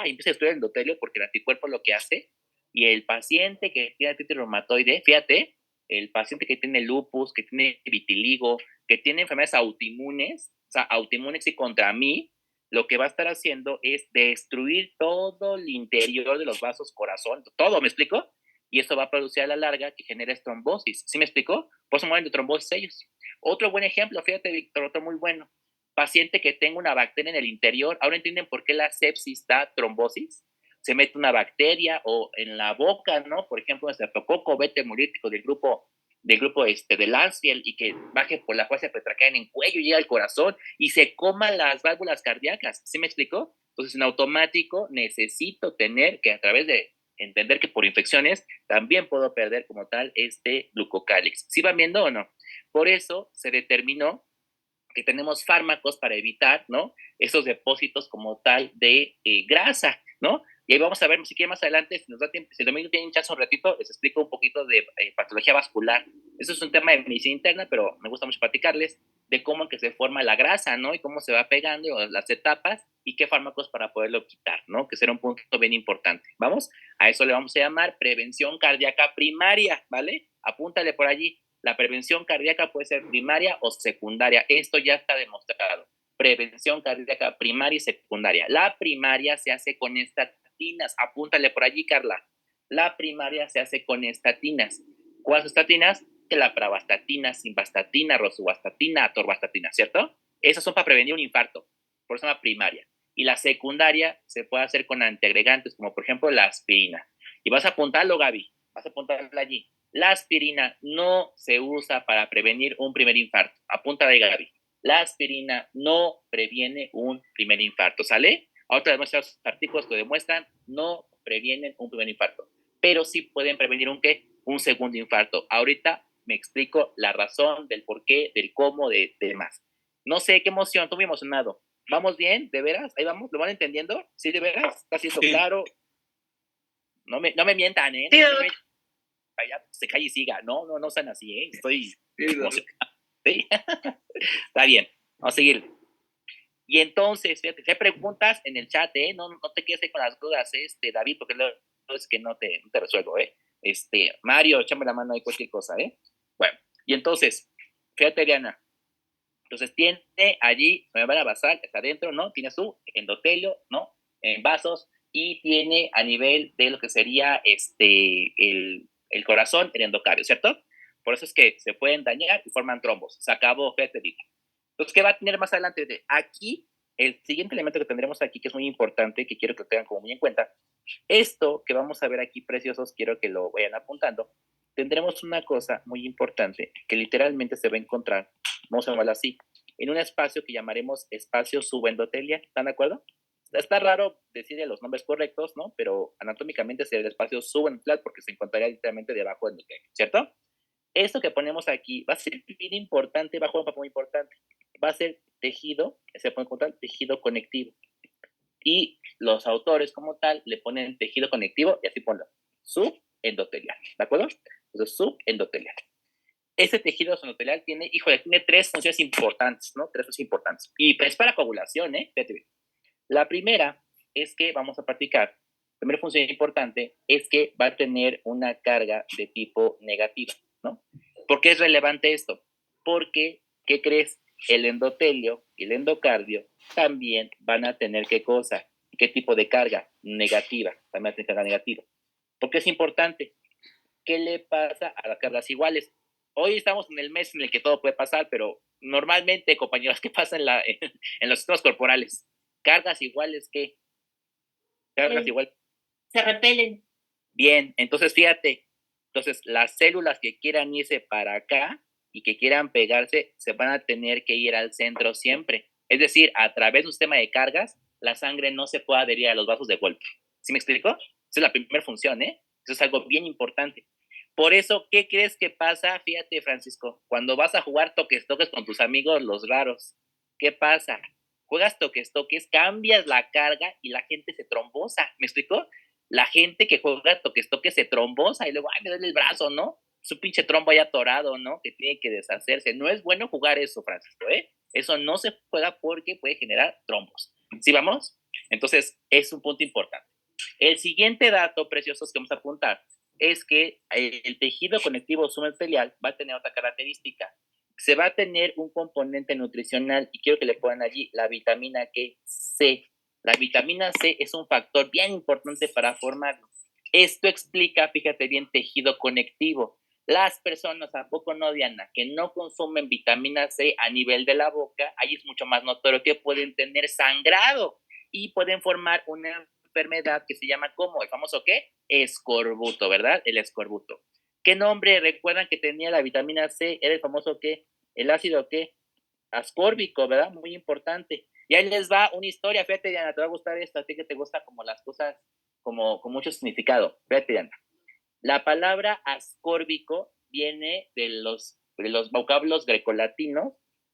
y empieza a estudiar el endotelio porque el anticuerpo lo que hace, y el paciente que tiene artritis reumatoide, fíjate, el paciente que tiene lupus, que tiene vitiligo, que tiene enfermedades autoinmunes, o sea, autoinmunes y contra mí, lo que va a estar haciendo es destruir todo el interior de los vasos corazón, todo, ¿me explico? Y esto va a producir a la larga que genere trombosis. ¿Sí me explicó? Por eso mueren de trombosis ellos. Otro buen ejemplo, fíjate, Víctor, otro muy bueno. Paciente que tenga una bacteria en el interior, ¿ahora entienden por qué la sepsis da trombosis? Se mete una bacteria o en la boca, ¿no? Por ejemplo, un estreptococo beta hemolítico del grupo de Lansfield y que baje por la fascia petraqueana en cuello, llega al corazón y se coma las válvulas cardíacas. ¿Sí me explicó? Entonces, en automático necesito tener que a través de entender que por infecciones también puedo perder como tal este glucocálix. ¿Sí van viendo o no? Por eso se determinó que tenemos fármacos para evitar, ¿no? Esos depósitos como tal de grasa, ¿no? Y ahí vamos a ver, si quieren más adelante, si nos da tiempo, si el domingo tienen chance un ratito, les explico un poquito de patología vascular. Eso es un tema de medicina interna, pero me gusta mucho platicarles de cómo que se forma la grasa, ¿no? Y cómo se va pegando, las etapas, y qué fármacos para poderlo quitar, ¿no? Que será un punto bien importante. ¿Vamos? A eso le vamos a llamar prevención cardíaca primaria, ¿vale? Apúntale por allí. La prevención cardíaca puede ser primaria o secundaria. Esto ya está demostrado. Prevención cardíaca primaria y secundaria. La primaria se hace con estatinas. Apúntale por allí, Carla. La primaria se hace con estatinas. ¿Cuáles estatinas? Que la pravastatina, simvastatina, rosuvastatina, atorvastatina, ¿cierto? Esas son para prevenir un infarto. Por eso es una primaria. Y la secundaria se puede hacer con antiagregantes, como por ejemplo la aspirina. Y vas a apuntarlo, Gaby. Vas a apuntarlo allí. La aspirina no se usa para prevenir un primer infarto. Apunta de Gaby. La aspirina no previene un primer infarto, ¿sale? Ahora muchos artículos que demuestran no previenen un primer infarto, pero sí pueden prevenir un qué, un segundo infarto. Ahorita me explico la razón del por qué, del cómo, de demás. No sé qué emoción, estoy muy emocionado. ¿Vamos bien? ¿De veras? ¿Ahí vamos? ¿Lo van entendiendo? ¿Sí, de veras? ¿Está siendo claro? No me mientan, ¿eh? Sí, No me, ya se calle y siga. No sean así, ¿eh? Estoy emocionado. ¿Sí? Está bien, vamos a seguir. Y entonces, fíjate, si hay preguntas en el chat, ¿eh? No te quedes ahí con las dudas, David, porque luego es que no te resuelvo, ¿eh? Mario, échame la mano ahí cualquier cosa, ¿eh? Bueno, y entonces, fíjate, Diana, entonces tiene allí membrana basal, está adentro, ¿no? Tiene su endotelio, ¿no? En vasos, y tiene a nivel de lo que sería el corazón, el endocardio, ¿cierto? Por eso es que se pueden dañar y forman trombos. Se acabó, fíjate, entonces, ¿qué va a tener más adelante? Aquí, el siguiente elemento que tendremos aquí, que es muy importante, que quiero que lo tengan como muy en cuenta, esto que vamos a ver aquí, preciosos, quiero que lo vayan apuntando, tendremos una cosa muy importante que literalmente se va a encontrar, vamos a llamarlo así, en un espacio que llamaremos espacio subendotelia. ¿Están de acuerdo? Está raro decirle los nombres correctos, ¿no? Pero anatómicamente sería el espacio subendotelia porque se encontraría literalmente debajo del endotelio, ¿cierto? Esto que ponemos aquí va a ser bien importante, va a jugar un papel muy importante. Va a ser tejido, se puede encontrar tejido conectivo. Y los autores como tal le ponen tejido conectivo y así ponlo, subendotelial, ¿de acuerdo? Entonces, subendotelial. Ese tejido endotelial tiene tres funciones importantes, ¿no? Tres funciones importantes. Y es para coagulación, ¿eh? Fíjate bien. La primera es que vamos a practicar, la primera función importante es que va a tener una carga de tipo negativa, ¿no? ¿Por qué es relevante esto? Porque, ¿qué crees? el endotelio y el endocardio también van a tener ¿qué cosa? ¿Qué tipo de carga? Negativa, también van a tener carga negativa. ¿Por qué es importante? ¿Qué le pasa a las cargas iguales? Hoy estamos en el mes en el que todo puede pasar, pero normalmente, compañeros, ¿qué pasa en los sistemas corporales? Cargas iguales, ¿qué? Cargas iguales. Se repelen. Bien, entonces fíjate, entonces las células que quieran irse para acá y que quieran pegarse, se van a tener que ir al centro siempre. Es decir, a través de un sistema de cargas, la sangre no se puede adherir a los vasos de golpe. ¿Sí me explico? Esa es la primera función, ¿eh? Eso es algo bien importante. Por eso, ¿qué crees que pasa? Fíjate, Francisco, cuando vas a jugar toques-toques con tus amigos, los raros, ¿qué pasa? Juegas toques-toques, cambias la carga y la gente se trombosa. ¿Me explico? La gente que juega toques-toques se trombosa y luego, ay, me duele el brazo, ¿no? Su pinche trombo ahí atorado, ¿no? Que tiene que deshacerse. No es bueno jugar eso, Francisco, ¿eh? Eso no se juega porque puede generar trombos. ¿Sí vamos? Entonces, es un punto importante. El siguiente dato precioso que vamos a apuntar es que el tejido conectivo subendotelial va a tener otra característica. Se va a tener un componente nutricional y quiero que le pongan allí la vitamina C. La vitamina C es un factor bien importante para formarlo. Esto explica, fíjate bien, tejido conectivo. Las personas, ¿a poco no, Diana? Que no consumen vitamina C a nivel de la boca, ahí es mucho más notorio que pueden tener sangrado y pueden formar una enfermedad que se llama como el famoso ¿qué? Escorbuto, ¿verdad? El escorbuto. ¿Qué nombre recuerdan que tenía la vitamina C? Era el famoso ¿qué? El ácido ¿qué? Ascórbico, ¿verdad? Muy importante. Y ahí les va una historia, fíjate, Diana, te va a gustar esto, a ti que te gusta como las cosas como con mucho significado. Fíjate, Diana. La palabra ascórbico viene de los vocablos grecolatinos,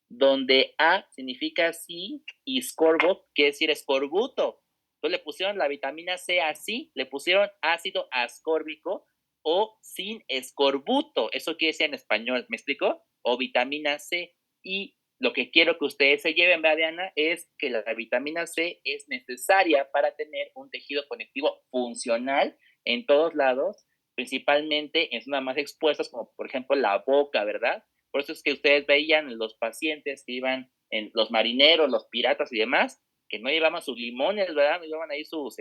donde A significa sí y scorbo quiere decir escorbuto. Entonces le pusieron la vitamina C así, le pusieron ácido ascórbico o sin escorbuto. Eso quiere decir en español, ¿me explico? O vitamina C. Y lo que quiero que ustedes se lleven, ¿verdad, Diana? Es que la vitamina C es necesaria para tener un tejido conectivo funcional en todos lados, principalmente en zonas más expuestas, como por ejemplo la boca, ¿verdad? Por eso es que ustedes veían en los pacientes que iban, en los marineros, los piratas y demás, que no llevaban sus limones, ¿verdad? No llevaban ahí sus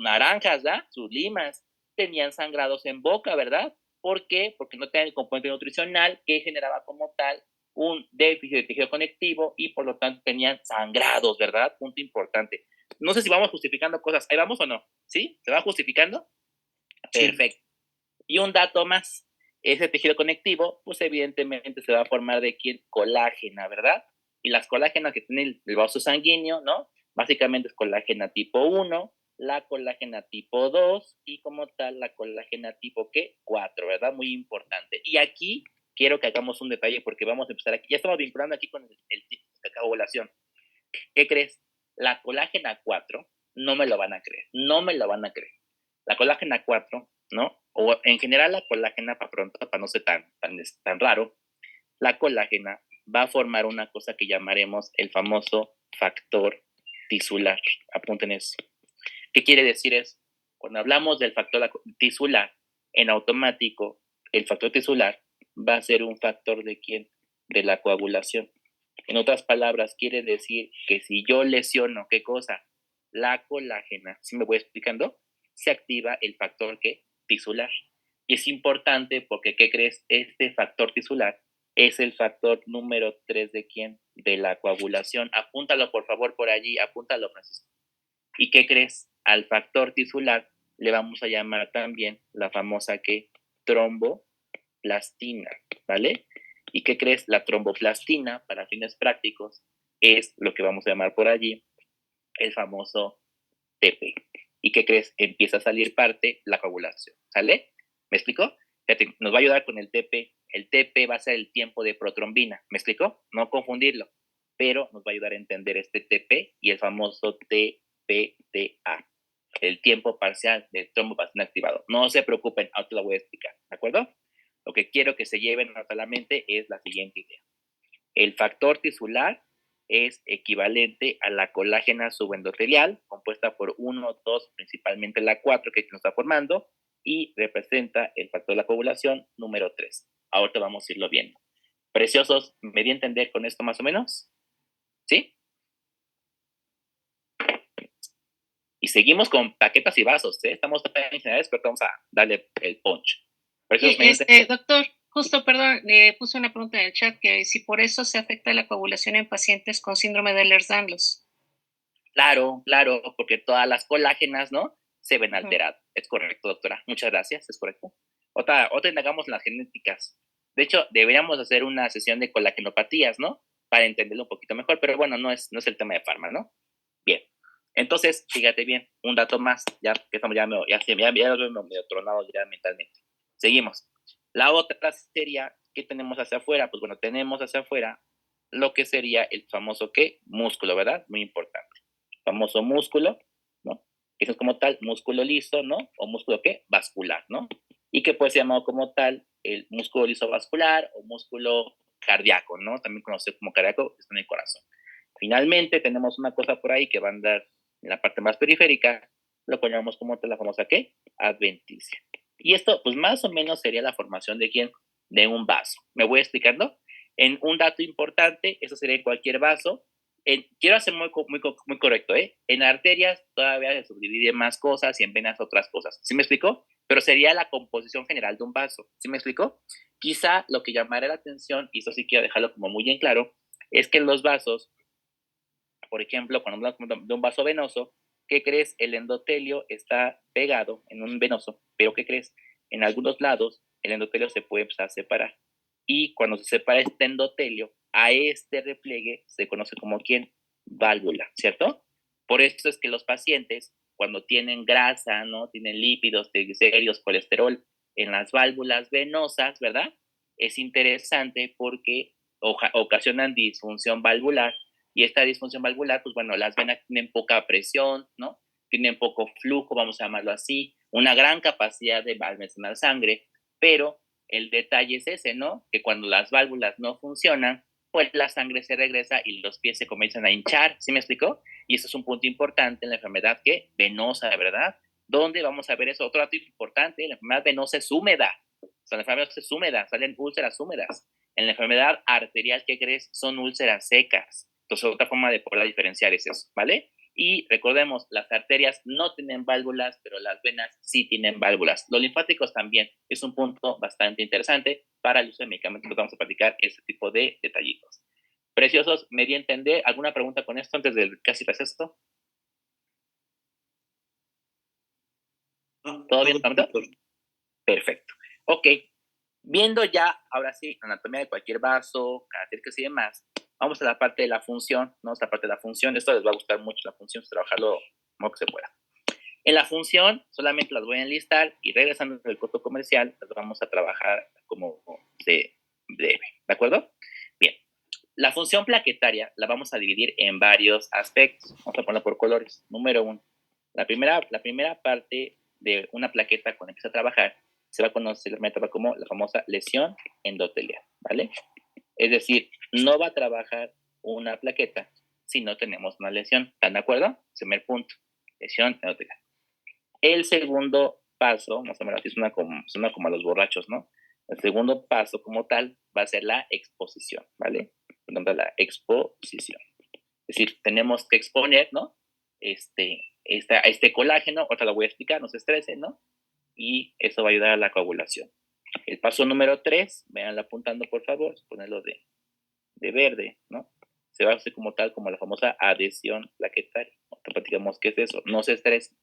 naranjas, ¿verdad? Sus limas, tenían sangrados en boca, ¿verdad? ¿Por qué? Porque no tenían el componente nutricional que generaba como tal un déficit de tejido conectivo y por lo tanto tenían sangrados, ¿verdad? Punto importante. No sé si vamos justificando cosas. ¿Ahí vamos o no? ¿Sí? ¿Se va justificando? Sí. Perfecto. Y un dato más, ese tejido conectivo, pues evidentemente se va a formar de quién? Colágena, ¿verdad? Y las colágenas que tiene el vaso sanguíneo, ¿no? Básicamente es colágena tipo 1, la colágena tipo 2 y como tal la colágena tipo ¿qué? 4, ¿verdad? Muy importante. Y aquí quiero que hagamos un detalle porque vamos a empezar aquí. Ya estamos vinculando aquí con el tipo de coagulación. ¿Qué crees? La colágena 4, no me lo van a creer, no me lo van a creer. La colágena 4, ¿no? O en general la colágena, para pronto, para no ser tan raro, la colágena va a formar una cosa que llamaremos el famoso factor tisular. Apunten eso. ¿Qué quiere decir eso? Cuando hablamos del factor tisular, en automático, el factor tisular va a ser un factor de quién? De la coagulación. En otras palabras, quiere decir que si yo lesiono, ¿qué cosa? La colágena, ¿sí me voy explicando? Se activa el factor ¿qué? Tisular. Y es importante porque, ¿qué crees? Este factor tisular es el factor número 3 de quién? De la coagulación. Apúntalo, por favor, por allí. Apúntalo, Francisco. ¿Y qué crees? Al factor tisular le vamos a llamar también la famosa ¿qué? Tromboplastina, ¿vale? ¿Y qué crees? La tromboplastina, para fines prácticos, es lo que vamos a llamar por allí el famoso TP. ¿Y qué crees? Empieza a salir parte la coagulación, ¿sale? ¿Me explico? Fíjate, nos va a ayudar con el TP. El TP va a ser el tiempo de protrombina, ¿me explico? No confundirlo, pero nos va a ayudar a entender este TP y el famoso TPTA, el tiempo parcial de tromboplastina activado. No se preocupen, ahora te lo voy a explicar, ¿de acuerdo? Lo que quiero que se lleven a la mente es la siguiente idea. El factor tisular es equivalente a la colágena subendotelial, compuesta por 1, 2, principalmente la 4 que nos está formando, y representa el factor de la coagulación número 3. Ahorita vamos a irlo viendo. Preciosos, ¿me di a entender con esto más o menos? ¿Sí? Y seguimos con plaquetas y vasos, ¿eh? Estamos en generales, pero vamos a darle el punch. Preciosos, ¿me di a entender? Doctor, justo, perdón, le puse una pregunta en el chat que si por eso se afecta la coagulación en pacientes con síndrome de Ehlers-Danlos. Claro, porque todas las colágenas, ¿no? Se ven alteradas. Es correcto, doctora. Muchas gracias, es correcto. Otra indagamos en las genéticas. De hecho, deberíamos hacer una sesión de colagenopatías, ¿no? Para entenderlo un poquito mejor, pero bueno, no es el tema de farma, ¿no? Bien. Entonces, fíjate bien, un dato más, ya que estamos ya medio tronados ya mentalmente. Seguimos. La otra sería, ¿qué tenemos hacia afuera? Pues bueno, tenemos hacia afuera lo que sería el famoso, ¿qué? Músculo, ¿verdad? Muy importante. Famoso músculo, ¿no? Eso es como tal músculo liso, ¿no? O músculo, ¿qué? Vascular, ¿no? Y que puede ser llamado como tal el músculo liso vascular o músculo cardíaco, ¿no? También conocido como cardíaco, que está en el corazón. Finalmente, tenemos una cosa por ahí que va a andar en la parte más periférica, lo llamamos como la famosa, ¿qué? Adventicia. Y esto, pues más o menos sería la formación de quién? De un vaso. ¿Me voy explicando? En un dato importante, eso sería en cualquier vaso. Quiero hacer muy correcto, ¿eh? En arterias todavía se subdividen más cosas y en venas otras cosas. ¿Sí me explico? Pero sería la composición general de un vaso. ¿Sí me explico? Quizá lo que llamará la atención, y esto sí quiero dejarlo como muy en claro, es que en los vasos, por ejemplo, cuando hablamos de un vaso venoso, ¿qué crees? El endotelio está pegado en un venoso, pero ¿qué crees? En algunos lados el endotelio se puede empezar a separar. Y cuando se separa este endotelio, a este repliegue se conoce como ¿quién? Válvula, ¿cierto? Por eso es que los pacientes, cuando tienen grasa, ¿no? Tienen lípidos, triglicéridos, colesterol en las válvulas venosas, ¿verdad? Es interesante porque ocasionan disfunción valvular y esta disfunción valvular, pues bueno, las venas tienen poca presión, ¿no? Tienen poco flujo, vamos a llamarlo así, una gran capacidad de almacenar sangre, pero el detalle es ese, ¿no? Que cuando las válvulas no funcionan, pues la sangre se regresa y los pies se comienzan a hinchar, ¿sí me explicó? Y eso es un punto importante en la enfermedad que venosa, ¿verdad? ¿Dónde vamos a ver eso? Otro dato importante, la enfermedad venosa es húmeda, o sea, la enfermedad venosa es húmeda, salen úlceras húmedas. En la enfermedad arterial, ¿qué crees? Son úlceras secas. Entonces, otra forma de poder diferenciar es eso, ¿vale? Y recordemos, las arterias no tienen válvulas, pero las venas sí tienen válvulas. Los linfáticos también. Es un punto bastante interesante para el uso de medicamentos. Vamos a platicar este tipo de detallitos. Preciosos, ¿me di a entender? ¿Alguna pregunta con esto antes del casi receso? ¿Todo bien, doctor? Perfecto. Ok. Viendo ya, ahora sí, anatomía de cualquier vaso, características y demás, vamos a la parte de la función, ¿no? Esta parte de la función, esto les va a gustar mucho, la función, trabajarlo como que se pueda. En la función, solamente las voy a enlistar y regresando del corto comercial, las vamos a trabajar como se debe, ¿de acuerdo? Bien, la función plaquetaria la vamos a dividir en varios aspectos, vamos a ponerla por colores. Número 1, la primera parte de una plaqueta con la que se va a trabajar se va a conocer como la famosa lesión endotelial, ¿vale? Es decir, no va a trabajar una plaqueta si no tenemos una lesión. ¿Están de acuerdo? Primer punto, lesión endotelial. El segundo paso, más o menos así suena como a los borrachos, ¿no? El segundo paso como tal va a ser la exposición, ¿vale? La exposición. Es decir, tenemos que exponer, ¿no? Este colágeno, ahorita lo voy a explicar, no se estresen, ¿no? Y eso va a ayudar a la coagulación. El paso número 3, véanlo apuntando por favor, ponerlo de verde, ¿no? Se va a hacer como tal, como la famosa adhesión plaquetaria. Ahorita platicamos qué es eso, no se estresen.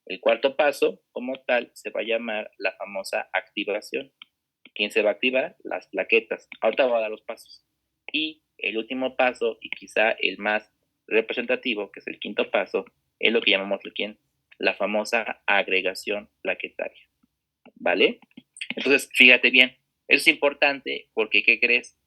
El cuarto paso, como tal, se va a llamar la famosa activación. ¿Quién se va a activar? Las plaquetas. Ahorita voy a dar los pasos. Y el último paso, y quizá el más representativo, que es el quinto paso, es lo que llamamos la famosa agregación plaquetaria. ¿Vale? Entonces, fíjate bien, eso es importante porque, ¿qué crees?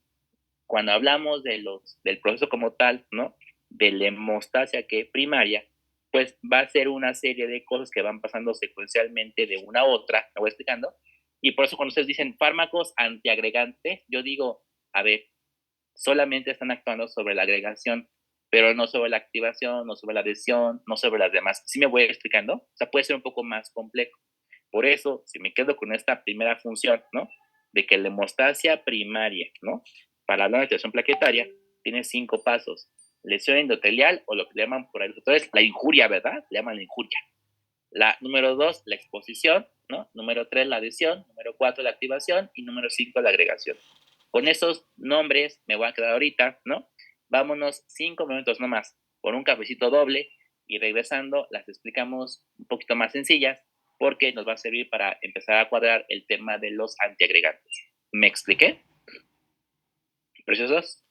Cuando hablamos del proceso como tal, ¿no? De la hemostasia que primaria, pues va a ser una serie de cosas que van pasando secuencialmente de una a otra, me voy explicando, y por eso cuando ustedes dicen fármacos antiagregantes, yo digo, a ver, solamente están actuando sobre la agregación, pero no sobre la activación, no sobre la adhesión, no sobre las demás. ¿Sí me voy explicando? O sea, puede ser un poco más complejo. Por eso, si me quedo con esta primera función, ¿no? de que la hemostasia primaria, ¿no? Para la alteración plaquetaria, tiene 5 pasos. Lesión endotelial, o lo que le llaman por ahí los doctores, la injuria, ¿verdad? Le llaman la injuria. La número 2, la exposición, ¿no? Número 3, la adhesión. Número 4, la activación. Y número 5, la agregación. Con esos nombres me voy a quedar ahorita, ¿no? Vámonos 5 minutos nomás por un cafecito doble y regresando las explicamos un poquito más sencillas porque nos va a servir para empezar a cuadrar el tema de los antiagregantes. ¿Me expliqué? ¿Preciosos?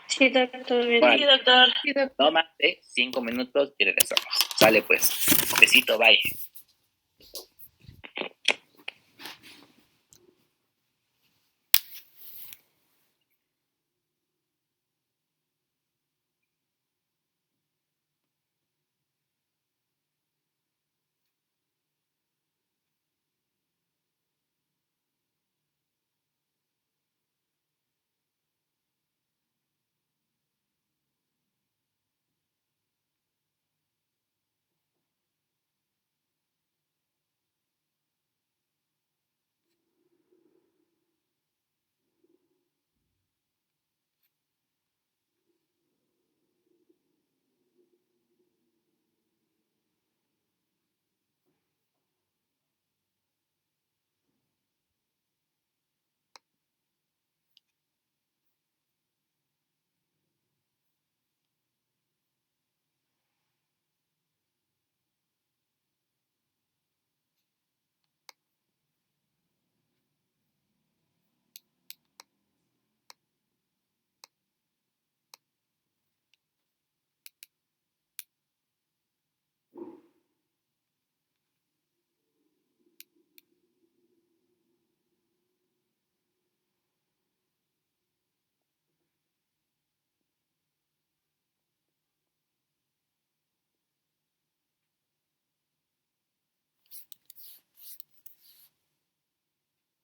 Sí, doctor. Vale. Sí, doctor. Sí, doctor. No más de 5 minutos y regresamos. Sale pues. Besito, bye.